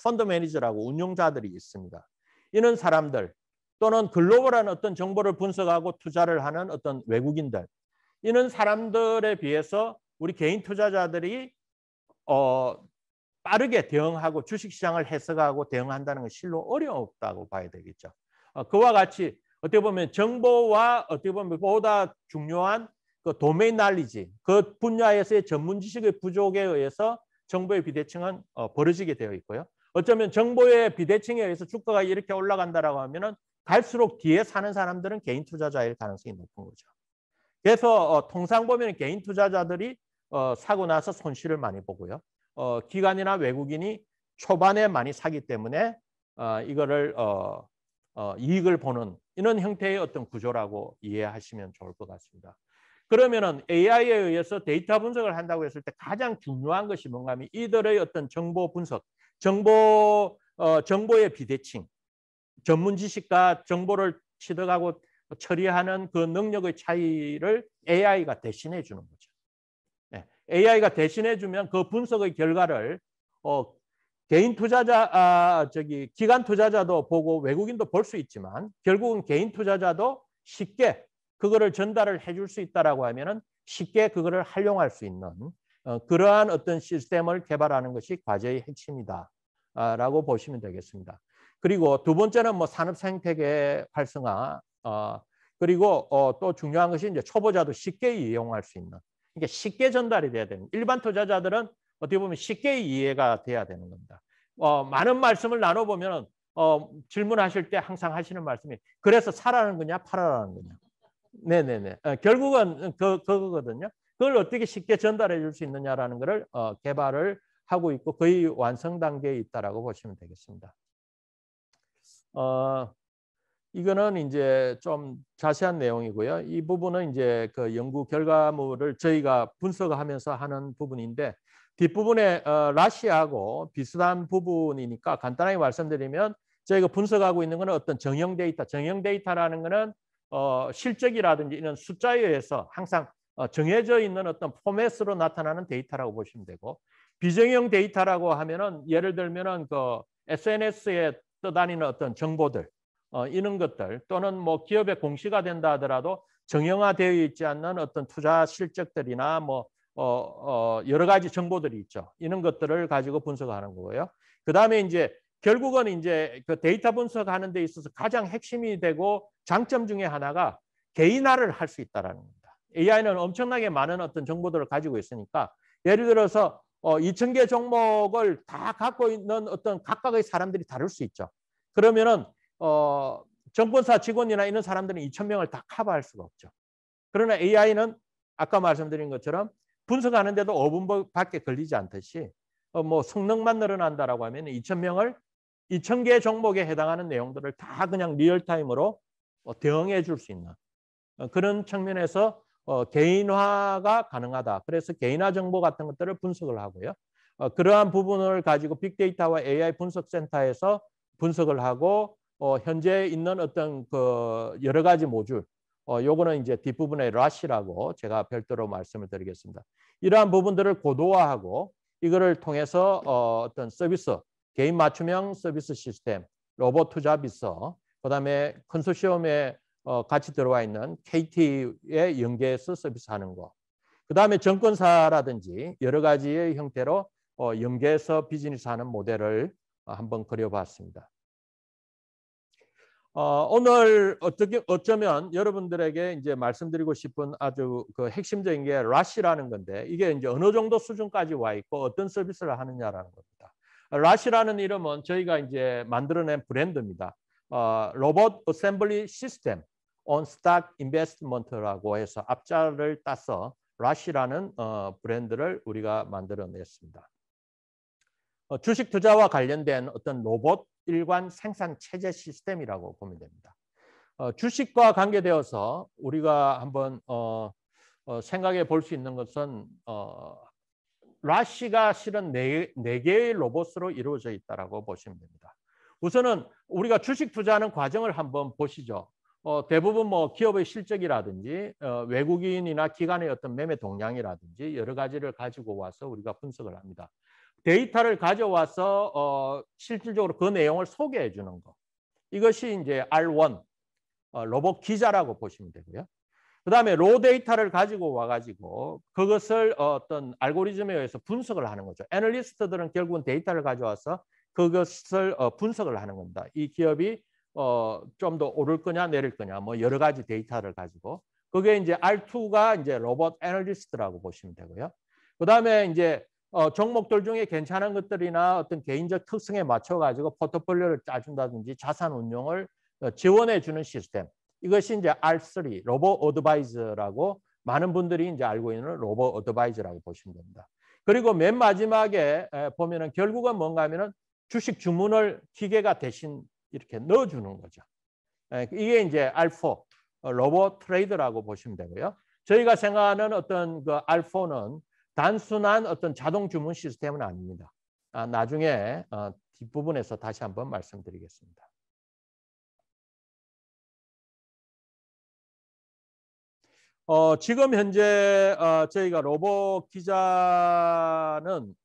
S1: 펀드 매니저라고 운용자들이 있습니다. 이런 사람들 또는 글로벌한 어떤 정보를 분석하고 투자를 하는 어떤 외국인들 이런 사람들에 비해서 우리 개인 투자자들이 빠르게 대응하고 주식시장을 해석하고 대응한다는 건 실로 어렵다고 봐야 되겠죠. 그와 같이 어떻게 보면 정보와 어떻게 보면 보다 중요한 그 도메인 날리지 그 분야에서의 전문 지식의 부족에 의해서 정보의 비대칭은 벌어지게 되어 있고요. 어쩌면 정보의 비대칭에 의해서 주가가 이렇게 올라간다라고 하면은 갈수록 뒤에 사는 사람들은 개인 투자자일 가능성이 높은 거죠. 그래서 통상 보면 개인 투자자들이 사고 나서 손실을 많이 보고요. 기관이나 외국인이 초반에 많이 사기 때문에 이거를 이익을 보는 이런 형태의 어떤 구조라고 이해하시면 좋을 것 같습니다. 그러면은 AI에 의해서 데이터 분석을 한다고 했을 때 가장 중요한 것이 뭔가 하면 이들의 어떤 정보 분석, 정보의 비대칭, 전문 지식과 정보를 취득하고 처리하는 그 능력의 차이를 AI가 대신해 주는 거죠. 네. AI가 대신해 주면 그 분석의 결과를 개인 투자자, 기관 투자자도 보고 외국인도 볼 수 있지만 결국은 개인 투자자도 쉽게 그거를 전달을 해줄 수 있다라고 하면은 쉽게 그거를 활용할 수 있는 그러한 어떤 시스템을 개발하는 것이 과제의 핵심이다라고 보시면 되겠습니다. 그리고 두 번째는 뭐 산업 생태계 활성화, 그리고 또 중요한 것이 이제 초보자도 쉽게 이용할 수 있는, 그러니까 쉽게 전달이 돼야 되는. 일반 투자자들은 어떻게 보면 쉽게 이해가 돼야 되는 겁니다. 많은 말씀을 나눠보면 질문하실 때 항상 하시는 말씀이 그래서 사라는 거냐 팔아라는 거냐. 네네네. 결국은 그거거든요. 그걸 어떻게 쉽게 전달해 줄 수 있느냐라는 것을 개발을 하고 있고 거의 완성 단계에 있다라고 보시면 되겠습니다. 이거는 이제 좀 자세한 내용이고요. 이 부분은 이제 그 연구 결과물을 저희가 분석하면서 하는 부분인데 뒷부분에 라시하고 비슷한 부분이니까 간단하게 말씀드리면 저희가 분석하고 있는 것은 어떤 정형 데이터, 정형 데이터라는 것은 실적이라든지 이런 숫자에 의해서 항상 정해져 있는 어떤 포맷으로 나타나는 데이터라고 보시면 되고 비정형 데이터라고 하면은 예를 들면은 그 SNS에 떠다니는 어떤 정보들 이런 것들 또는 뭐 기업의 공시가 된다 하더라도 정형화되어 있지 않는 어떤 투자 실적들이나 뭐 여러 가지 정보들이 있죠. 이런 것들을 가지고 분석하는 거고요. 그다음에 이제 결국은 이제 그 데이터 분석하는 데 있어서 가장 핵심이 되고 장점 중에 하나가 개인화를 할 수 있다라는 겁니다. AI는 엄청나게 많은 어떤 정보들을 가지고 있으니까 예를 들어서 2,000개 종목을 다 갖고 있는 어떤 각각의 사람들이 다를 수 있죠. 그러면은 정권사 직원이나 이런 사람들은 2,000명을 다 커버할 수가 없죠. 그러나 AI는 아까 말씀드린 것처럼 분석하는데도 5분밖에 걸리지 않듯이 뭐 성능만 늘어난다라고 하면 2,000명을 2,000개 종목에 해당하는 내용들을 다 그냥 리얼타임으로 대응해 줄 수 있는 그런 측면에서 개인화가 가능하다. 그래서 개인화 정보 같은 것들을 분석을 하고요. 그러한 부분을 가지고 빅데이터와 AI 분석센터에서 분석을 하고 현재 있는 어떤 그 여러 가지 모듈, 요거는 이제 뒷부분에 라시라고 제가 별도로 말씀을 드리겠습니다. 이러한 부분들을 고도화하고 이거를 통해서 어떤 서비스, 개인 맞춤형 서비스 시스템, 로봇 투자 비서, 그다음에 컨소시엄에 같이 들어와 있는 KT에 연계해서 서비스하는 거. 그다음에 정권사라든지 여러 가지의 형태로 연계해서 비즈니스하는 모델을 한번 그려봤습니다. 오늘 어쩌면 여러분들에게 이제 말씀드리고 싶은 아주 그 핵심적인 게 라시라는 건데 이게 이제 어느 정도 수준까지 와 있고 어떤 서비스를 하느냐라는 겁니다. 라시라는 이름은 저희가 이제 만들어낸 브랜드입니다. 로봇 어셈블리 시스템 온 스탁 인베스트먼트라고 해서 앞자를 따서 라시라는 브랜드를 우리가 만들어냈습니다. 주식 투자와 관련된 어떤 로봇 일관 생산 체제 시스템이라고 보면 됩니다. 주식과 관계되어서 우리가 한번 생각해 볼 수 있는 것은 라시가 실은 네 개의 로봇으로 이루어져 있다고 보시면 됩니다. 우선은 우리가 주식 투자하는 과정을 한번 보시죠. 대부분 뭐 기업의 실적이라든지 외국인이나 기관의 어떤 매매 동향이라든지 여러 가지를 가지고 와서 우리가 분석을 합니다. 데이터를 가져와서 실질적으로 그 내용을 소개해 주는 거. 이것이 이제 R1 로봇 기자라고 보시면 되고요. 그다음에 로 데이터를 가지고 와가지고 그것을 어떤 알고리즘에 의해서 분석을 하는 거죠. 애널리스트들은 결국은 데이터를 가져와서 그것을 분석을 하는 겁니다. 이 기업이 좀 더 오를 거냐 내릴 거냐 뭐 여러 가지 데이터를 가지고 그게 이제 R2가 이제 로봇 애널리스트라고 보시면 되고요. 그다음에 이제 종목들 중에 괜찮은 것들이나 어떤 개인적 특성에 맞춰 가지고 포트폴리오를 짜준다든지 자산 운용을 지원해 주는 시스템. 이것이 이제 R3 로봇 어드바이저라고 많은 분들이 이제 알고 있는 로봇 어드바이저라고 보시면 됩니다. 그리고 맨 마지막에 보면은 결국은 뭔가 하면은 주식 주문을 기계가 대신 이렇게 넣어주는 거죠. 이게 이제 R4 로봇 트레이더라고 보시면 되고요. 저희가 생각하는 어떤 그 R4는 단순한 어떤 자동 주문 시스템은 아닙니다. 나중에 뒷부분에서 다시 한번 말씀드리겠습니다. 지금 현재 저희가 로봇 기자는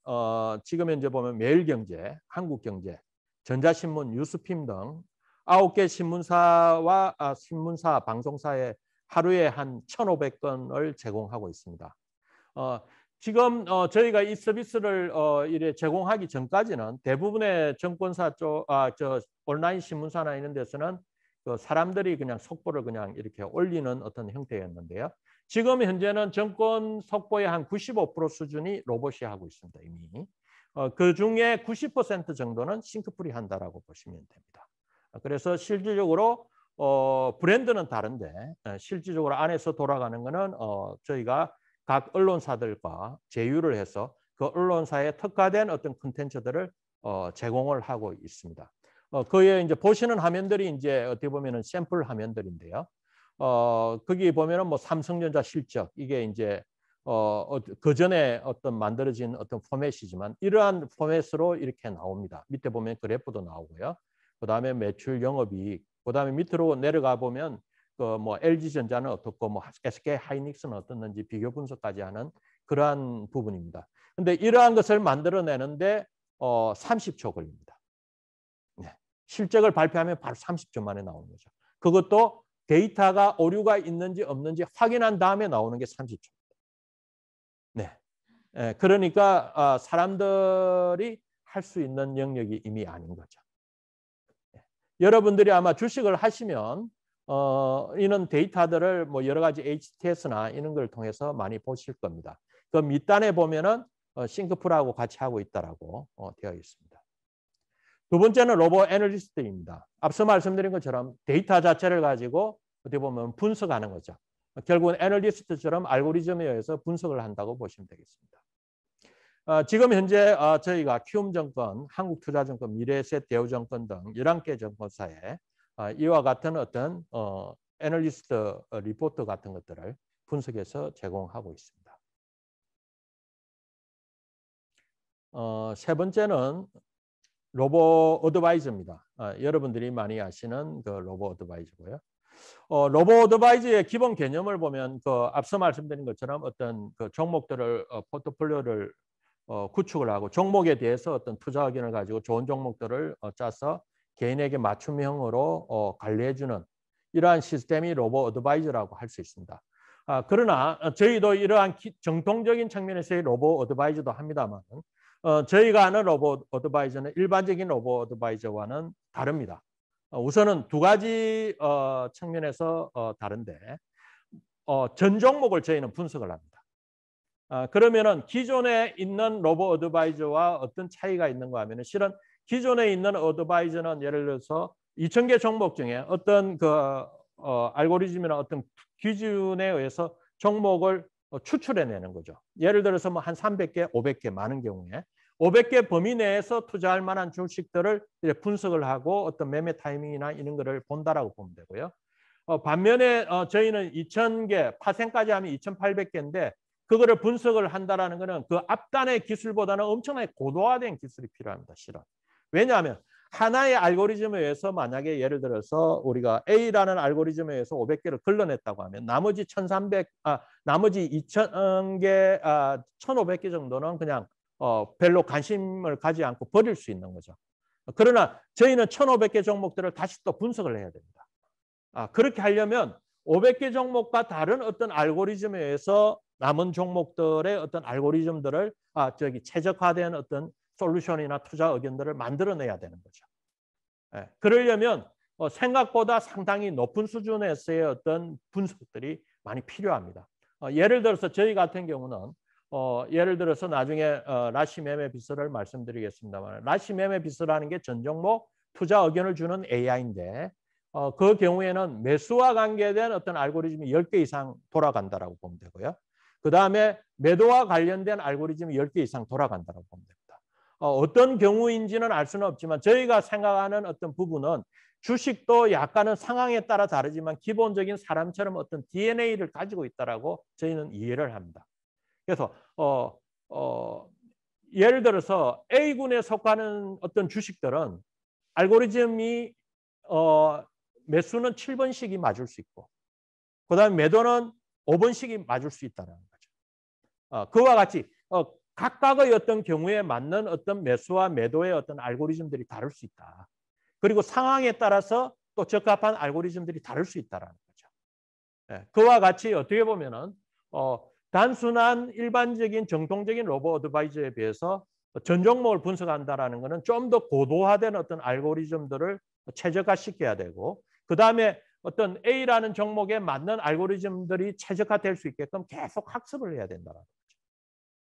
S1: 지금 현재 보면 매일경제, 한국경제, 전자신문, 뉴스핌 등 9개 신문사와 신문사, 방송사에 하루에 한 1,500건을 제공하고 있습니다. 지금 저희가 이 서비스를 이래 제공하기 전까지는 대부분의 정권사 쪽, 온라인 신문사나 이런 데서는 그 사람들이 그냥 속보를 그냥 이렇게 올리는 어떤 형태였는데요. 지금 현재는 정권 속보의 한 95% 수준이 로봇이 하고 있습니다. 이미. 그 중에 90% 정도는 싱크풀이 한다라고 보시면 됩니다. 그래서 실질적으로 브랜드는 다른데 실질적으로 안에서 돌아가는 거는 저희가 각 언론사들과 제휴를 해서 그 언론사에 특화된 어떤 콘텐츠들을 제공을 하고 있습니다. 그에 이제 보시는 화면들이 이제 어떻게 보면은 샘플 화면들인데요. 거기 보면은 뭐 삼성전자 실적 이게 이제 그 전에 어떤 만들어진 어떤 포맷이지만 이러한 포맷으로 이렇게 나옵니다. 밑에 보면 그래프도 나오고요. 그다음에 매출 영업이익, 그다음에 밑으로 내려가 보면 그 뭐 LG전자는 어떻고 뭐 SK 하이닉스는 어떻는지 비교 분석까지 하는 그러한 부분입니다. 근데 이러한 것을 만들어내는데 30초 걸립니다. 네. 실적을 발표하면 바로 30초 만에 나오는 거죠. 그것도 데이터가 오류가 있는지 없는지 확인한 다음에 나오는 게 30초입니다. 네. 그러니까 사람들이 할 수 있는 영역이 이미 아닌 거죠. 네. 여러분들이 아마 주식을 하시면 이런 데이터들을 뭐 여러 가지 HTS나 이런 걸 통해서 많이 보실 겁니다. 그 밑단에 보면은 싱크풀하고 같이 하고 있다라고 되어 있습니다. 두 번째는 로봇 애널리스트입니다. 앞서 말씀드린 것처럼 데이터 자체를 가지고 어떻게 보면 분석하는 거죠. 결국은 애널리스트처럼 알고리즘에 의해서 분석을 한다고 보시면 되겠습니다. 지금 현재 저희가 키움증권, 한국투자증권, 미래에셋, 대우증권 등 11개 증권사에 이와 같은 어떤 애널리스트 리포트 같은 것들을 분석해서 제공하고 있습니다. 세 번째는 로봇 어드바이저입니다. 여러분들이 많이 아시는 그 로봇 어드바이저고요. 로봇 어드바이저의 기본 개념을 보면 그 앞서 말씀드린 것처럼 어떤 그 종목들을 포트폴리오를 구축을 하고 종목에 대해서 어떤 투자 의견을 가지고 좋은 종목들을 짜서 개인에게 맞춤형으로 관리해주는 이러한 시스템이 로봇 어드바이저라고 할 수 있습니다. 그러나 저희도 이러한 정통적인 측면에서의 로봇 어드바이저도 합니다만 저희가 아는 로봇 어드바이저는 일반적인 로봇 어드바이저와는 다릅니다. 우선은 두 가지 측면에서 다른데 전 종목을 저희는 분석을 합니다. 그러면은 기존에 있는 로봇 어드바이저와 어떤 차이가 있는가 하면은 실은 기존에 있는 어드바이저는 예를 들어서 2,000개 종목 중에 어떤 그 알고리즘이나 어떤 기준에 의해서 종목을 추출해내는 거죠. 예를 들어서 뭐 한 300개, 500개 많은 경우에 500개 범위 내에서 투자할 만한 주식들을 분석을 하고 어떤 매매 타이밍이나 이런 거를 본다라고 보면 되고요. 반면에 저희는 2,000개, 파생까지 하면 2,800개인데 그거를 분석을 한다라는 거는 그 앞단의 기술보다는 엄청나게 고도화된 기술이 필요합니다. 실은. 왜냐하면 하나의 알고리즘에 의해서 만약에 예를 들어서 우리가 A라는 알고리즘에 의해서 500개를 걸러냈다고 하면 나머지 2,000개, 1,500개 정도는 그냥 별로 관심을 가지 않고 버릴 수 있는 거죠. 그러나 저희는 1,500개 종목들을 다시 또 분석을 해야 됩니다. 그렇게 하려면 500개 종목과 다른 어떤 알고리즘에 의해서 남은 종목들의 어떤 알고리즘들을 최적화된 어떤 솔루션이나 투자 의견들을 만들어내야 되는 거죠. 그러려면 생각보다 상당히 높은 수준에서의 어떤 분석들이 많이 필요합니다. 예를 들어서 저희 같은 경우는 예를 들어서 나중에 라시 매매 비서를 말씀드리겠습니다만 라시 매매 비서라는 게 전 종목 투자 의견을 주는 AI인데 그 경우에는 매수와 관계된 어떤 알고리즘이 10개 이상 돌아간다라고 보면 되고요. 그다음에 매도와 관련된 알고리즘이 10개 이상 돌아간다라고 보면 됩니다. 어떤 경우인지는 알 수는 없지만 저희가 생각하는 어떤 부분은 주식도 약간은 상황에 따라 다르지만 기본적인 사람처럼 어떤 DNA를 가지고 있다라고 저희는 이해를 합니다. 그래서 예를 들어서 A군에 속하는 어떤 주식들은 알고리즘이 매수는 7번씩이 맞을 수 있고 그다음에 매도는 5번씩이 맞을 수 있다는 거죠. 그와 같이 각각의 어떤 경우에 맞는 어떤 매수와 매도의 어떤 알고리즘들이 다를 수 있다. 그리고 상황에 따라서 또 적합한 알고리즘들이 다를 수 있다는 거죠. 그와 같이 어떻게 보면은 단순한 일반적인 정통적인 로보 어드바이저에 비해서 전 종목을 분석한다라는 것은 좀 더 고도화된 어떤 알고리즘들을 최적화시켜야 되고 그다음에 어떤 A라는 종목에 맞는 알고리즘들이 최적화될 수 있게끔 계속 학습을 해야 된다는 거죠.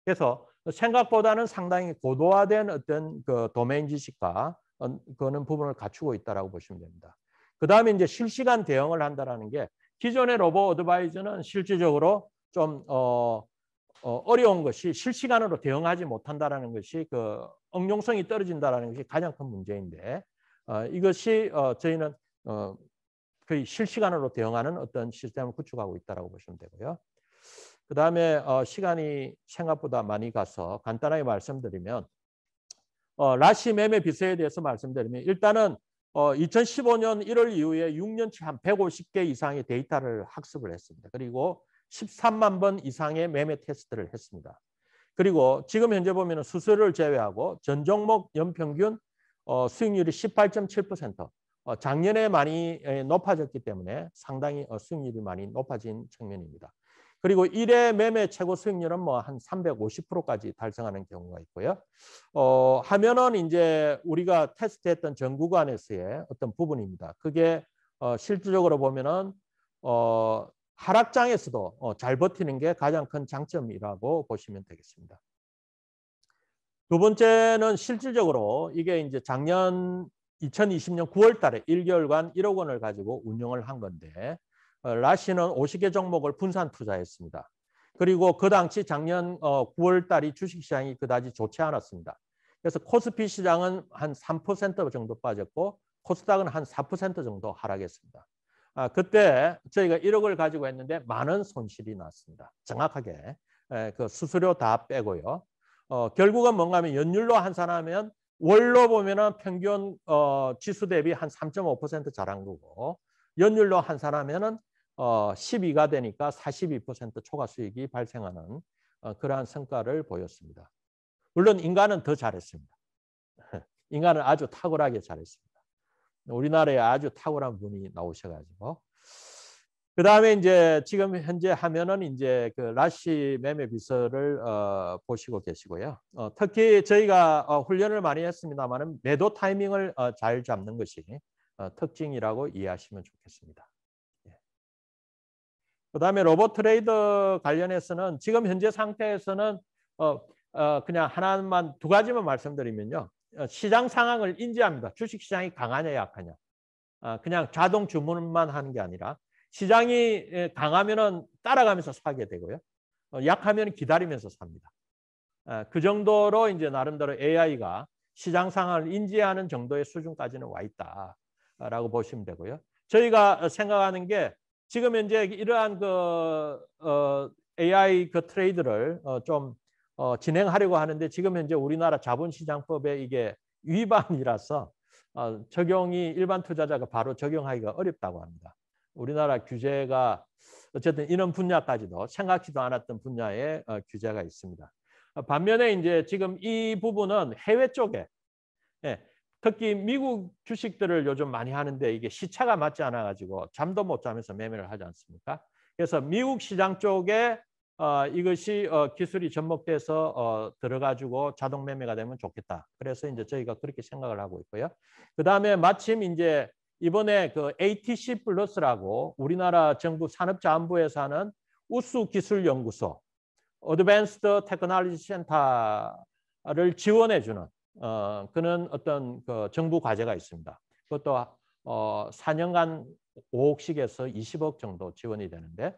S1: 그래서 생각보다는 상당히 고도화된 어떤 그 도메인 지식과 그런 부분을 갖추고 있다라고 보시면 됩니다. 그다음에 이제 실시간 대응을 한다라는 게 기존의 로보 어드바이저는 실질적으로 좀 어려운 것이 실시간으로 대응하지 못한다라는 것이 그 응용성이 떨어진다라는 것이 가장 큰 문제인데 이것이 저희는 거의 실시간으로 대응하는 어떤 시스템을 구축하고 있다라고 보시면 되고요. 그다음에 시간이 생각보다 많이 가서 간단하게 말씀드리면 라시 매매 비서에 대해서 말씀드리면 일단은 2015년 1월 이후에 6년치 한 150개 이상의 데이터를 학습을 했습니다. 그리고 13만 번 이상의 매매 테스트를 했습니다. 그리고 지금 현재 보면 수수료를 제외하고 전 종목 연평균 수익률이 18.7%. 작년에 많이 높아졌기 때문에 상당히 수익률이 많이 높아진 측면입니다. 그리고 1회 매매 최고 수익률은 뭐 한 350%까지 달성하는 경우가 있고요. 하면은 이제 우리가 테스트했던 전 구간에서의 어떤 부분입니다. 그게 실질적으로 보면은 하락장에서도 잘 버티는 게 가장 큰 장점이라고 보시면 되겠습니다. 두 번째는 실질적으로 이게 이제 작년 2020년 9월 달에 1개월간 1억 원을 가지고 운영을 한 건데 라시는 50개 종목을 분산 투자했습니다. 그리고 그 당시 작년 9월 달이 주식시장이 그다지 좋지 않았습니다. 그래서 코스피 시장은 한 3% 정도 빠졌고 코스닥은 한 4% 정도 하락했습니다. 그때 저희가 1억을 가지고 했는데 많은 손실이 났습니다. 정확하게 그 수수료 다 빼고요. 결국은 뭔가 하면 연율로 환산하면 월로 보면은 평균 지수 대비 한 3.5% 잘한 거고 연율로 환산하면은 12가 되니까 42% 초과 수익이 발생하는 그러한 성과를 보였습니다. 물론 인간은 더 잘했습니다. 인간은 아주 탁월하게 잘했습니다. 우리나라에 아주 탁월한 분이 나오셔가지고 그다음에 이제 지금 현재 하면은 이제 그 라시 매매 비서를 보시고 계시고요. 특히 저희가 훈련을 많이 했습니다만은 매도 타이밍을 잘 잡는 것이 특징이라고 이해하시면 좋겠습니다. 예. 그다음에 로봇 트레이더 관련해서는 지금 현재 상태에서는 그냥 하나만 두 가지만 말씀드리면요. 시장 상황을 인지합니다. 주식 시장이 강하냐 약하냐. 그냥 자동 주문만 하는 게 아니라 시장이 강하면은 따라가면서 사게 되고요. 약하면 기다리면서 삽니다. 그 정도로 이제 나름대로 AI가 시장 상황을 인지하는 정도의 수준까지는 와 있다라고 보시면 되고요. 저희가 생각하는 게 지금 현재 이러한 AI 트레이드를 좀 진행하려고 하는데 지금 현재 우리나라 자본시장법에 이게 위반이라서 적용이 일반 투자자가 바로 적용하기가 어렵다고 합니다. 우리나라 규제가 어쨌든 이런 분야까지도 생각지도 않았던 분야에 규제가 있습니다. 반면에 이제 지금 이 부분은 해외 쪽에 특히 미국 주식들을 요즘 많이 하는데 이게 시차가 맞지 않아 가지고 잠도 못 자면서 매매를 하지 않습니까? 그래서 미국 시장 쪽에 이것이 기술이 접목돼서 들어가지고 자동 매매가 되면 좋겠다. 그래서 이제 저희가 그렇게 생각을 하고 있고요. 그 다음에 마침 이제 이번에 그 ATC 플러스라고 우리나라 정부 산업자원부에서 하는 우수기술연구소, 어드밴스드 테크놀로지 센터를 지원해주는 그런 어떤 정부 과제가 있습니다. 그것도 4년간 5억씩에서 20억 정도 지원이 되는데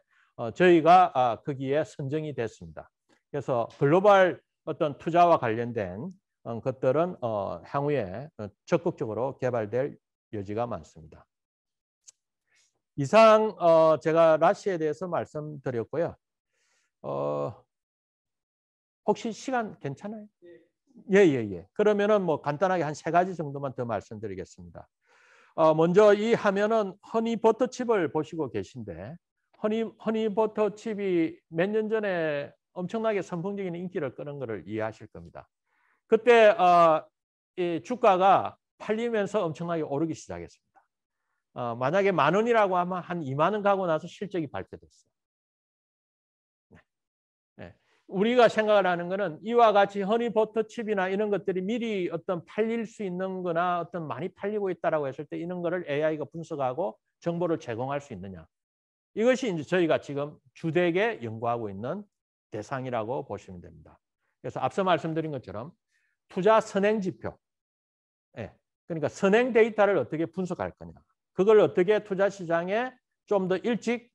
S1: 저희가 거기에 선정이 됐습니다. 그래서 글로벌 어떤 투자와 관련된 것들은 향후에 적극적으로 개발될 여지가 많습니다. 이상 제가 라시에 대해서 말씀드렸고요. 혹시 시간 괜찮아요? 예. 그러면은 뭐 간단하게 한 3가지 정도만 더 말씀드리겠습니다. 먼저 이 화면은 허니버터칩을 보시고 계신데 허니버터칩이 몇 년 전에 엄청나게 선풍적인 인기를 끄는 것을 이해하실 겁니다. 그때 이 주가가 팔리면서 엄청나게 오르기 시작했습니다. 만약에 10,000원이라고 하면 한 20,000원 가고 나서 실적이 발표됐어요. 네. 우리가 생각을 하는 거는 이와 같이 허니버터칩이나 이런 것들이 미리 어떤 팔릴 수 있는 거나 어떤 많이 팔리고 있다라고 했을 때 이런 거를 AI가 분석하고 정보를 제공할 수 있느냐. 이것이 이제 저희가 지금 주되게 연구하고 있는 대상이라고 보시면 됩니다. 그래서 앞서 말씀드린 것처럼 투자 선행 지표. 그러니까 선행 데이터를 어떻게 분석할 거냐. 그걸 어떻게 투자 시장에 좀 더 일찍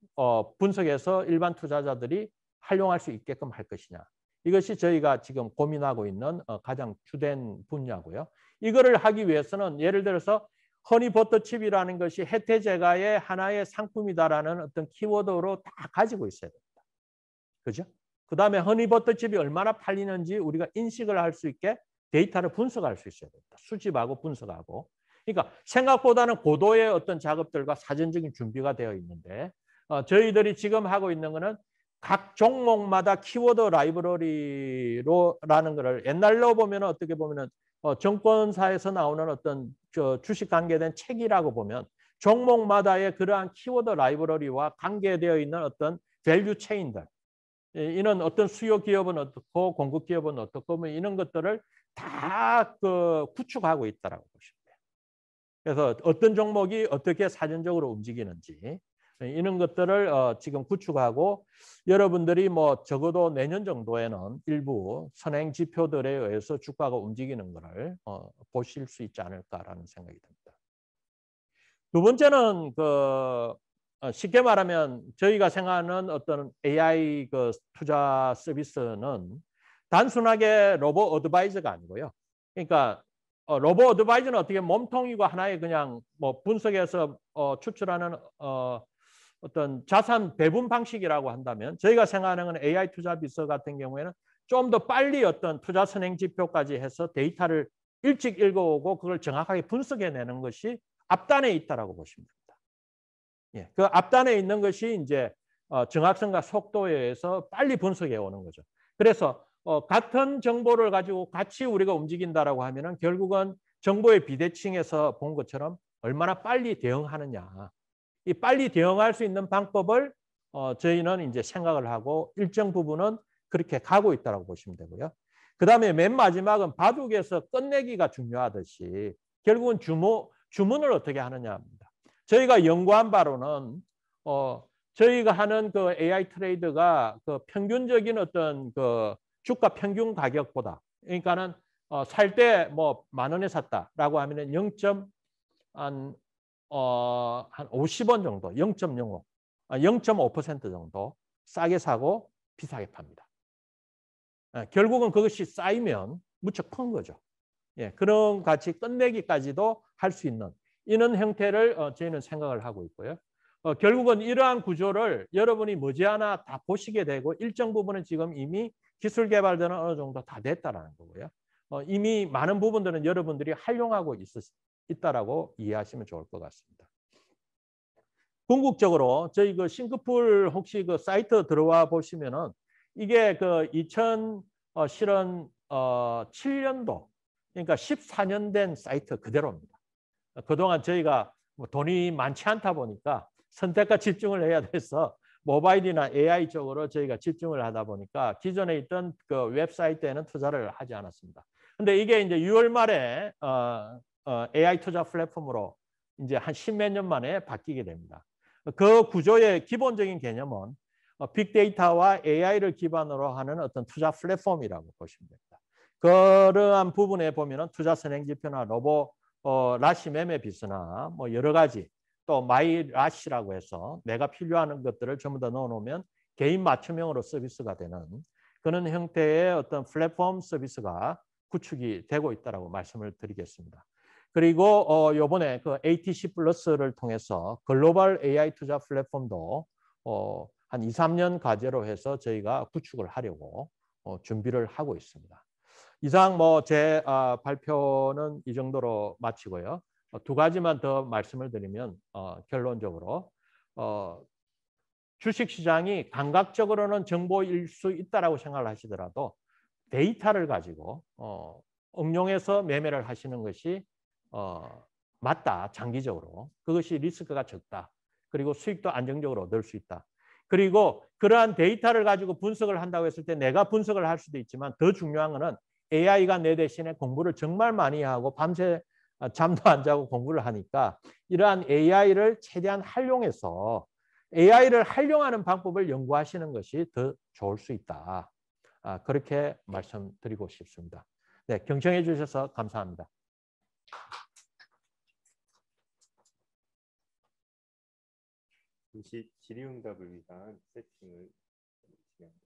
S1: 분석해서 일반 투자자들이 활용할 수 있게끔 할 것이냐. 이것이 저희가 지금 고민하고 있는 가장 주된 분야고요. 이거를 하기 위해서는 예를 들어서 허니버터칩이라는 것이 혜태제과의 하나의 상품이다라는 어떤 키워드로 다 가지고 있어야 됩니다. 그죠? 그다음에 허니버터칩이 얼마나 팔리는지 우리가 인식을 할 수 있게 데이터를 분석할 수 있어야 됩니다. 수집하고 분석하고. 그러니까 생각보다는 고도의 어떤 작업들과 사전적인 준비가 되어 있는데 저희들이 지금 하고 있는 거는 각 종목마다 키워드 라이브러리로라는 거를 옛날로 보면 어떻게 보면은 정권사에서 나오는 어떤 주식 관계된 책이라고 보면 종목마다의 그러한 키워드 라이브러리와 관계되어 있는 어떤 밸류 체인들 이런 어떤 수요 기업은 어떻고 공급 기업은 어떻고 뭐 이런 것들을 다 구축하고 있다라고 보시면 돼요. 그래서 어떤 종목이 어떻게 사전적으로 움직이는지 이런 것들을 지금 구축하고 여러분들이 뭐 적어도 내년 정도에는 일부 선행 지표들에 의해서 주가가 움직이는 것을 보실 수 있지 않을까라는 생각이 듭니다. 두 번째는 쉽게 말하면 저희가 생각하는 어떤 AI 투자 서비스는 단순하게 로봇 어드바이저가 아니고요. 그러니까 로봇 어드바이저는 어떻게 몸통이고 하나의 그냥 뭐 분석해서 추출하는 어떤 자산 배분 방식이라고 한다면 저희가 생각하는 건 AI 투자 비서 같은 경우에는 좀 더 빨리 어떤 투자 선행 지표까지 해서 데이터를 일찍 읽어오고 그걸 정확하게 분석해내는 것이 앞단에 있다라고 보시면 됩니다. 예, 그 앞단에 있는 것이 이제 정확성과 속도에 의해서 빨리 분석해 오는 거죠. 그래서 같은 정보를 가지고 같이 우리가 움직인다라고 하면은 결국은 정보의 비대칭에서 본 것처럼 얼마나 빨리 대응하느냐. 이 빨리 대응할 수 있는 방법을 저희는 이제 생각을 하고 일정 부분은 그렇게 가고 있다고 보시면 되고요. 그다음에 맨 마지막은 바둑에서 끝내기가 중요하듯이 결국은 주문을 어떻게 하느냐입니다. 저희가 연구한 바로는 저희가 하는 그 AI 트레이드가 그 평균적인 어떤 그 주가 평균 가격보다 그러니까는 살 때 뭐 10,000원에 샀다라고 하면은 0.한 50원 정도, 0.05, 0.5% 정도 싸게 사고 비싸게 팝니다. 결국은 그것이 쌓이면 무척 큰 거죠. 예, 그런 같이 끝내기까지도 할 수 있는 이런 형태를 저희는 생각을 하고 있고요. 결국은 이러한 구조를 여러분이 머지않아 다 보시게 되고 일정 부분은 지금 이미 기술 개발들은 어느 정도 다 됐다라는 거고요. 이미 많은 부분들은 여러분들이 활용하고 있다라고 이해하시면 좋을 것 같습니다. 궁극적으로 저희 그 싱크풀 혹시 그 사이트 들어와 보시면은 이게 그 2007년도 그러니까 14년 된 사이트 그대로입니다. 그동안 저희가 뭐 돈이 많지 않다 보니까 선택과 집중을 해야 돼서 모바일이나 AI 쪽으로 저희가 집중을 하다 보니까 기존에 있던 그 웹사이트에는 투자를 하지 않았습니다. 근데 이게 이제 6월 말에 AI 투자 플랫폼으로 이제 한 10몇 년 만에 바뀌게 됩니다. 그 구조의 기본적인 개념은 빅데이터와 AI를 기반으로 하는 어떤 투자 플랫폼이라고 보시면 됩니다. 그러한 부분에 보면은 투자 선행 지표나 로보 라시 매매 비스나 뭐 여러 가지 또 마이 라시라고 해서 내가 필요한 것들을 전부 다 넣어놓으면 개인 맞춤형으로 서비스가 되는 그런 형태의 어떤 플랫폼 서비스가 구축이 되고 있다라고 말씀을 드리겠습니다. 그리고 요번에 그 ATC 플러스를 통해서 글로벌 AI 투자 플랫폼도 한 2, 3년 과제로 해서 저희가 구축을 하려고 준비를 하고 있습니다. 이상 뭐 제 발표는 이 정도로 마치고요. 두 가지만 더 말씀을 드리면 결론적으로 주식시장이 감각적으로는 정보일 수 있다라고 생각을 하시더라도 데이터를 가지고 응용해서 매매를 하시는 것이 맞다. 장기적으로. 그것이 리스크가 적다. 그리고 수익도 안정적으로 얻을 수 있다. 그리고 그러한 데이터를 가지고 분석을 한다고 했을 때 내가 분석을 할 수도 있지만 더 중요한 거는 AI가 내 대신에 공부를 정말 많이 하고 밤새 잠도 안 자고 공부를 하니까 이러한 AI를 최대한 활용해서 AI를 활용하는 방법을 연구하시는 것이 더 좋을 수 있다. 그렇게 말씀드리고 싶습니다. 네, 경청해 주셔서 감사합니다.
S2: 잠시 질의응답을 위한 세팅을 진행하겠습니다.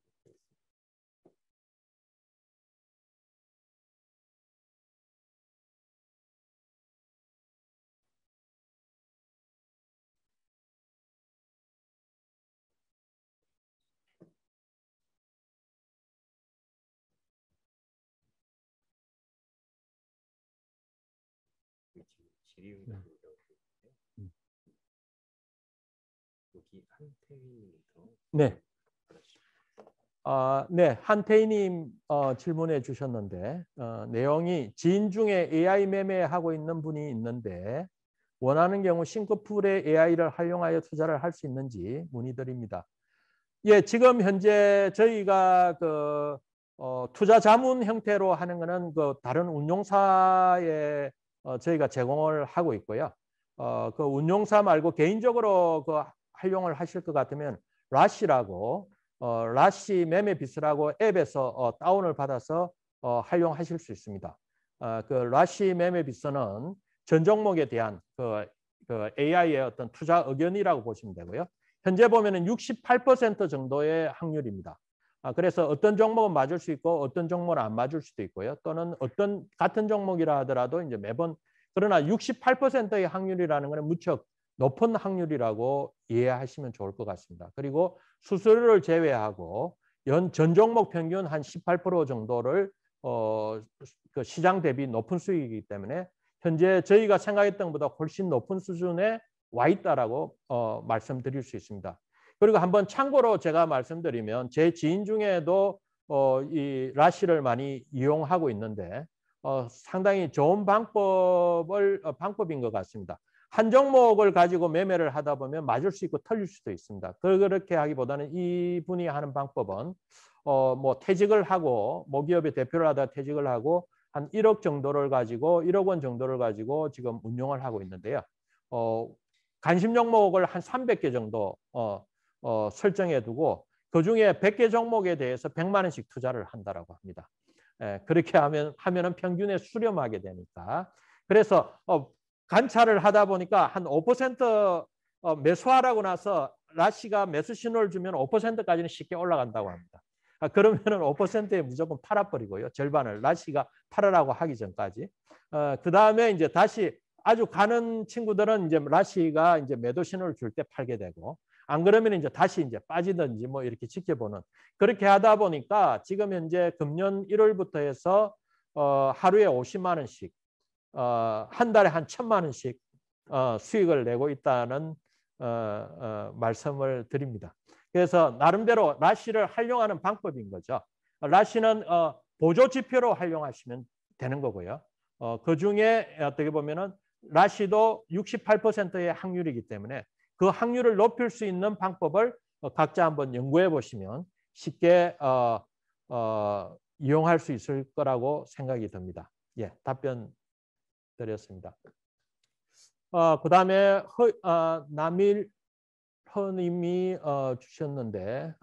S2: 질의응답을 여기 한태희님부터.
S1: 네. 네, 한태희님 질문해 주셨는데 내용이 지인 중에 AI 매매하고 있는 분이 있는데 원하는 경우 싱크풀의 AI를 활용하여 투자를 할 수 있는지 문의드립니다. 예, 지금 현재 저희가 그 투자 자문 형태로 하는 거는 그 다른 운용사에 저희가 제공을 하고 있고요. 그 운용사 말고 개인적으로 그 활용을 하실 것 같으면 라시라고 라시 매매 비스라고 앱에서 다운을 받아서 활용하실 수 있습니다. 그 라시 매매 비스는 전 종목에 대한 그 AI의 어떤 투자 의견이라고 보시면 되고요. 현재 보면은 68% 정도의 확률입니다. 그래서 어떤 종목은 맞을 수 있고 어떤 종목은 안 맞을 수도 있고요. 또는 어떤 같은 종목이라 하더라도 이제 매번 그러나 68%의 확률이라는 것은 무척 높은 확률이라고 이해하시면 좋을 것 같습니다. 그리고 수수료를 제외하고 전 종목 평균 한 18% 정도를 그 시장 대비 높은 수익이기 때문에 현재 저희가 생각했던 것보다 훨씬 높은 수준에 와 있다라고 말씀드릴 수 있습니다. 그리고 한번 참고로 제가 말씀드리면 제 지인 중에도 이 라시를 많이 이용하고 있는데 상당히 좋은 방법인 것 같습니다. 한 종목을 가지고 매매를 하다 보면 맞을 수 있고 틀릴 수도 있습니다. 그렇게 하기보다는 이분이 하는 방법은 뭐 퇴직을 하고 모기업의 대표를 하다 퇴직을 하고 한 1억 정도를 가지고 1억 원 정도를 가지고 지금 운용을 하고 있는데요. 관심 종목을 한 300개 정도 설정해 두고 그중에 100개 종목에 대해서 100만 원씩 투자를 한다라고 합니다. 그렇게 하면은 평균에 수렴하게 되니까. 그래서 관찰을 하다 보니까 한 5% 매수하라고 나서 라시가 매수 신호를 주면 5%까지는 쉽게 올라간다고 합니다. 그러면은 5%에 무조건 팔아버리고요. 절반을 라시가 팔으라고 하기 전까지. 그 다음에 이제 다시 아주 가는 친구들은 이제 라시가 이제 매도 신호를 줄 때 팔게 되고, 안 그러면 이제 다시 이제 빠지든지 뭐 이렇게 지켜보는, 그렇게 하다 보니까 지금 현재 금년 1월부터 해서 하루에 50만 원씩, 한 달에 한 1,000만 원씩 수익을 내고 있다는 말씀을 드립니다. 그래서 나름대로 라시를 활용하는 방법인 거죠. 라시는 보조 지표로 활용하시면 되는 거고요. 그중에 어떻게 보면은 라시도 68%의 확률이기 때문에 그 확률을 높일 수 있는 방법을 각자 한번 연구해 보시면 쉽게 이용할 수 있을 거라고 생각이 듭니다. 예, 답변 드렸습니다. 그다음에 남일 허님이 주셨는데,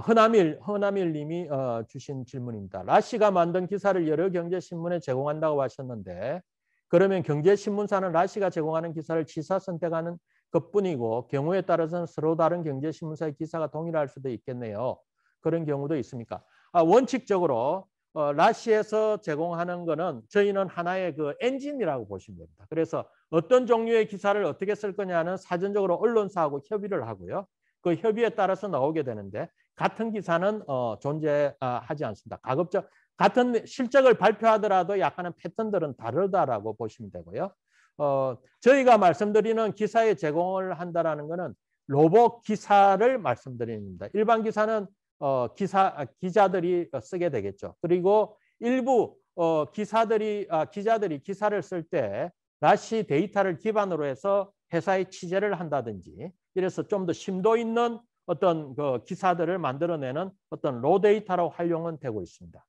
S1: 허남일 님이 주신 질문입니다. 라시가 만든 기사를 여러 경제신문에 제공한다고 하셨는데, 그러면 경제신문사는 라시가 제공하는 기사를 취사 선택하는 것뿐이고 경우에 따라서는 서로 다른 경제신문사의 기사가 동일할 수도 있겠네요. 그런 경우도 있습니까? 원칙적으로 라시에서 제공하는 거는 저희는 하나의 그 엔진이라고 보시면 됩니다. 그래서 어떤 종류의 기사를 어떻게 쓸 거냐는 사전적으로 언론사하고 협의를 하고요. 그 협의에 따라서 나오게 되는데, 같은 기사는 존재하지 않습니다. 가급적 같은 실적을 발표하더라도 약간은 패턴들은 다르다라고 보시면 되고요. 저희가 말씀드리는 기사에 제공을 한다라는 것은 로봇 기사를 말씀드립니다. 일반 기사는 기자들이 쓰게 되겠죠. 그리고 일부 기자들이 기사를 쓸 때 라시 데이터를 기반으로 해서 회사에 취재를 한다든지, 이래서 좀 더 심도 있는 어떤 그 기사들을 만들어내는 어떤 로 데이터로 활용은 되고 있습니다.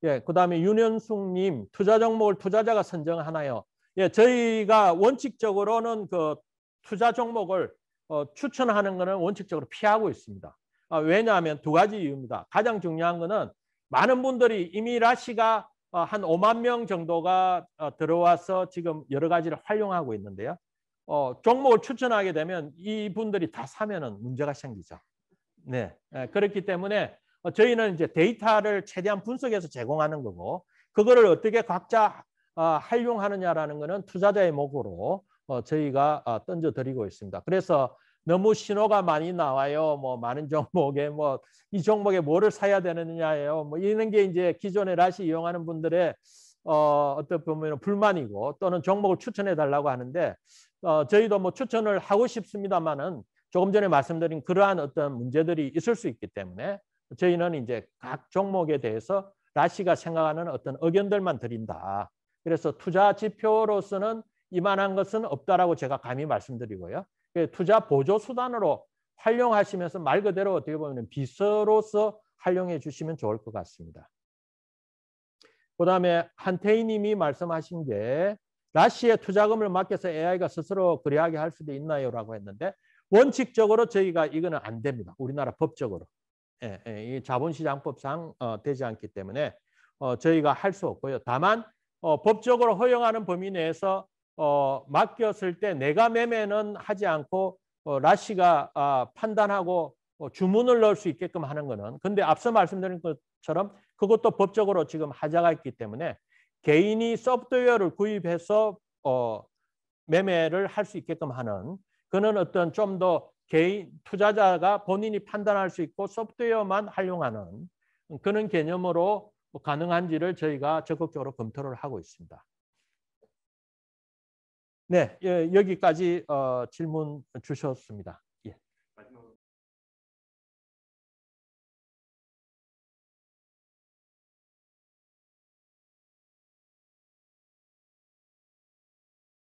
S1: 예, 그다음에 윤현숙님, 투자 종목을 투자자가 선정하나요? 예, 저희가 원칙적으로는 그 투자 종목을 추천하는 것은 원칙적으로 피하고 있습니다. 왜냐하면 두 가지 이유입니다. 가장 중요한 것은 많은 분들이 이미 라시가 한 5만 명 정도가 들어와서 지금 여러 가지를 활용하고 있는데요. 종목을 추천하게 되면 이분들이 다 사면은 문제가 생기죠. 네, 그렇기 때문에 저희는 이제 데이터를 최대한 분석해서 제공하는 거고, 그거를 어떻게 각자 활용하느냐라는 것은 투자자의 몫으로 저희가 던져드리고 있습니다. 그래서 너무 신호가 많이 나와요. 뭐 많은 종목에 뭐 이 종목에 뭐를 사야 되느냐예요. 뭐 이런 게 이제 기존에 라시 이용하는 분들의 어떻게 보면 불만이고, 또는 종목을 추천해 달라고 하는데, 저희도 뭐 추천을 하고 싶습니다만은 조금 전에 말씀드린 그러한 어떤 문제들이 있을 수 있기 때문에 저희는 이제 각 종목에 대해서 라시가 생각하는 어떤 의견들만 드린다. 그래서 투자 지표로서는 이만한 것은 없다라고 제가 감히 말씀드리고요. 투자 보조 수단으로 활용하시면서 말 그대로 어떻게 보면 비서로서 활용해 주시면 좋을 것 같습니다. 그다음에 한태희 님이 말씀하신 게 라시에 투자금을 맡겨서 AI가 스스로 거래하게 할 수도 있나요? 라고 했는데, 원칙적으로 저희가 이거는 안 됩니다. 우리나라 법적으로. 이 자본시장법상 되지 않기 때문에 저희가 할 수 없고요. 다만 법적으로 허용하는 범위 내에서 맡겼을 때 내가 매매는 하지 않고 라시가 판단하고 주문을 넣을 수 있게끔 하는 거는, 근데 앞서 말씀드린 것처럼 그것도 법적으로 지금 하자가 있기 때문에 개인이 소프트웨어를 구입해서 매매를 할 수 있게끔 하는, 그는 어떤 좀 더 개인 투자자가 본인이 판단할 수 있고 소프트웨어만 활용하는 그런 개념으로 가능한지를 저희가 적극적으로 검토를 하고 있습니다. 네, 여기까지 질문 주셨습니다.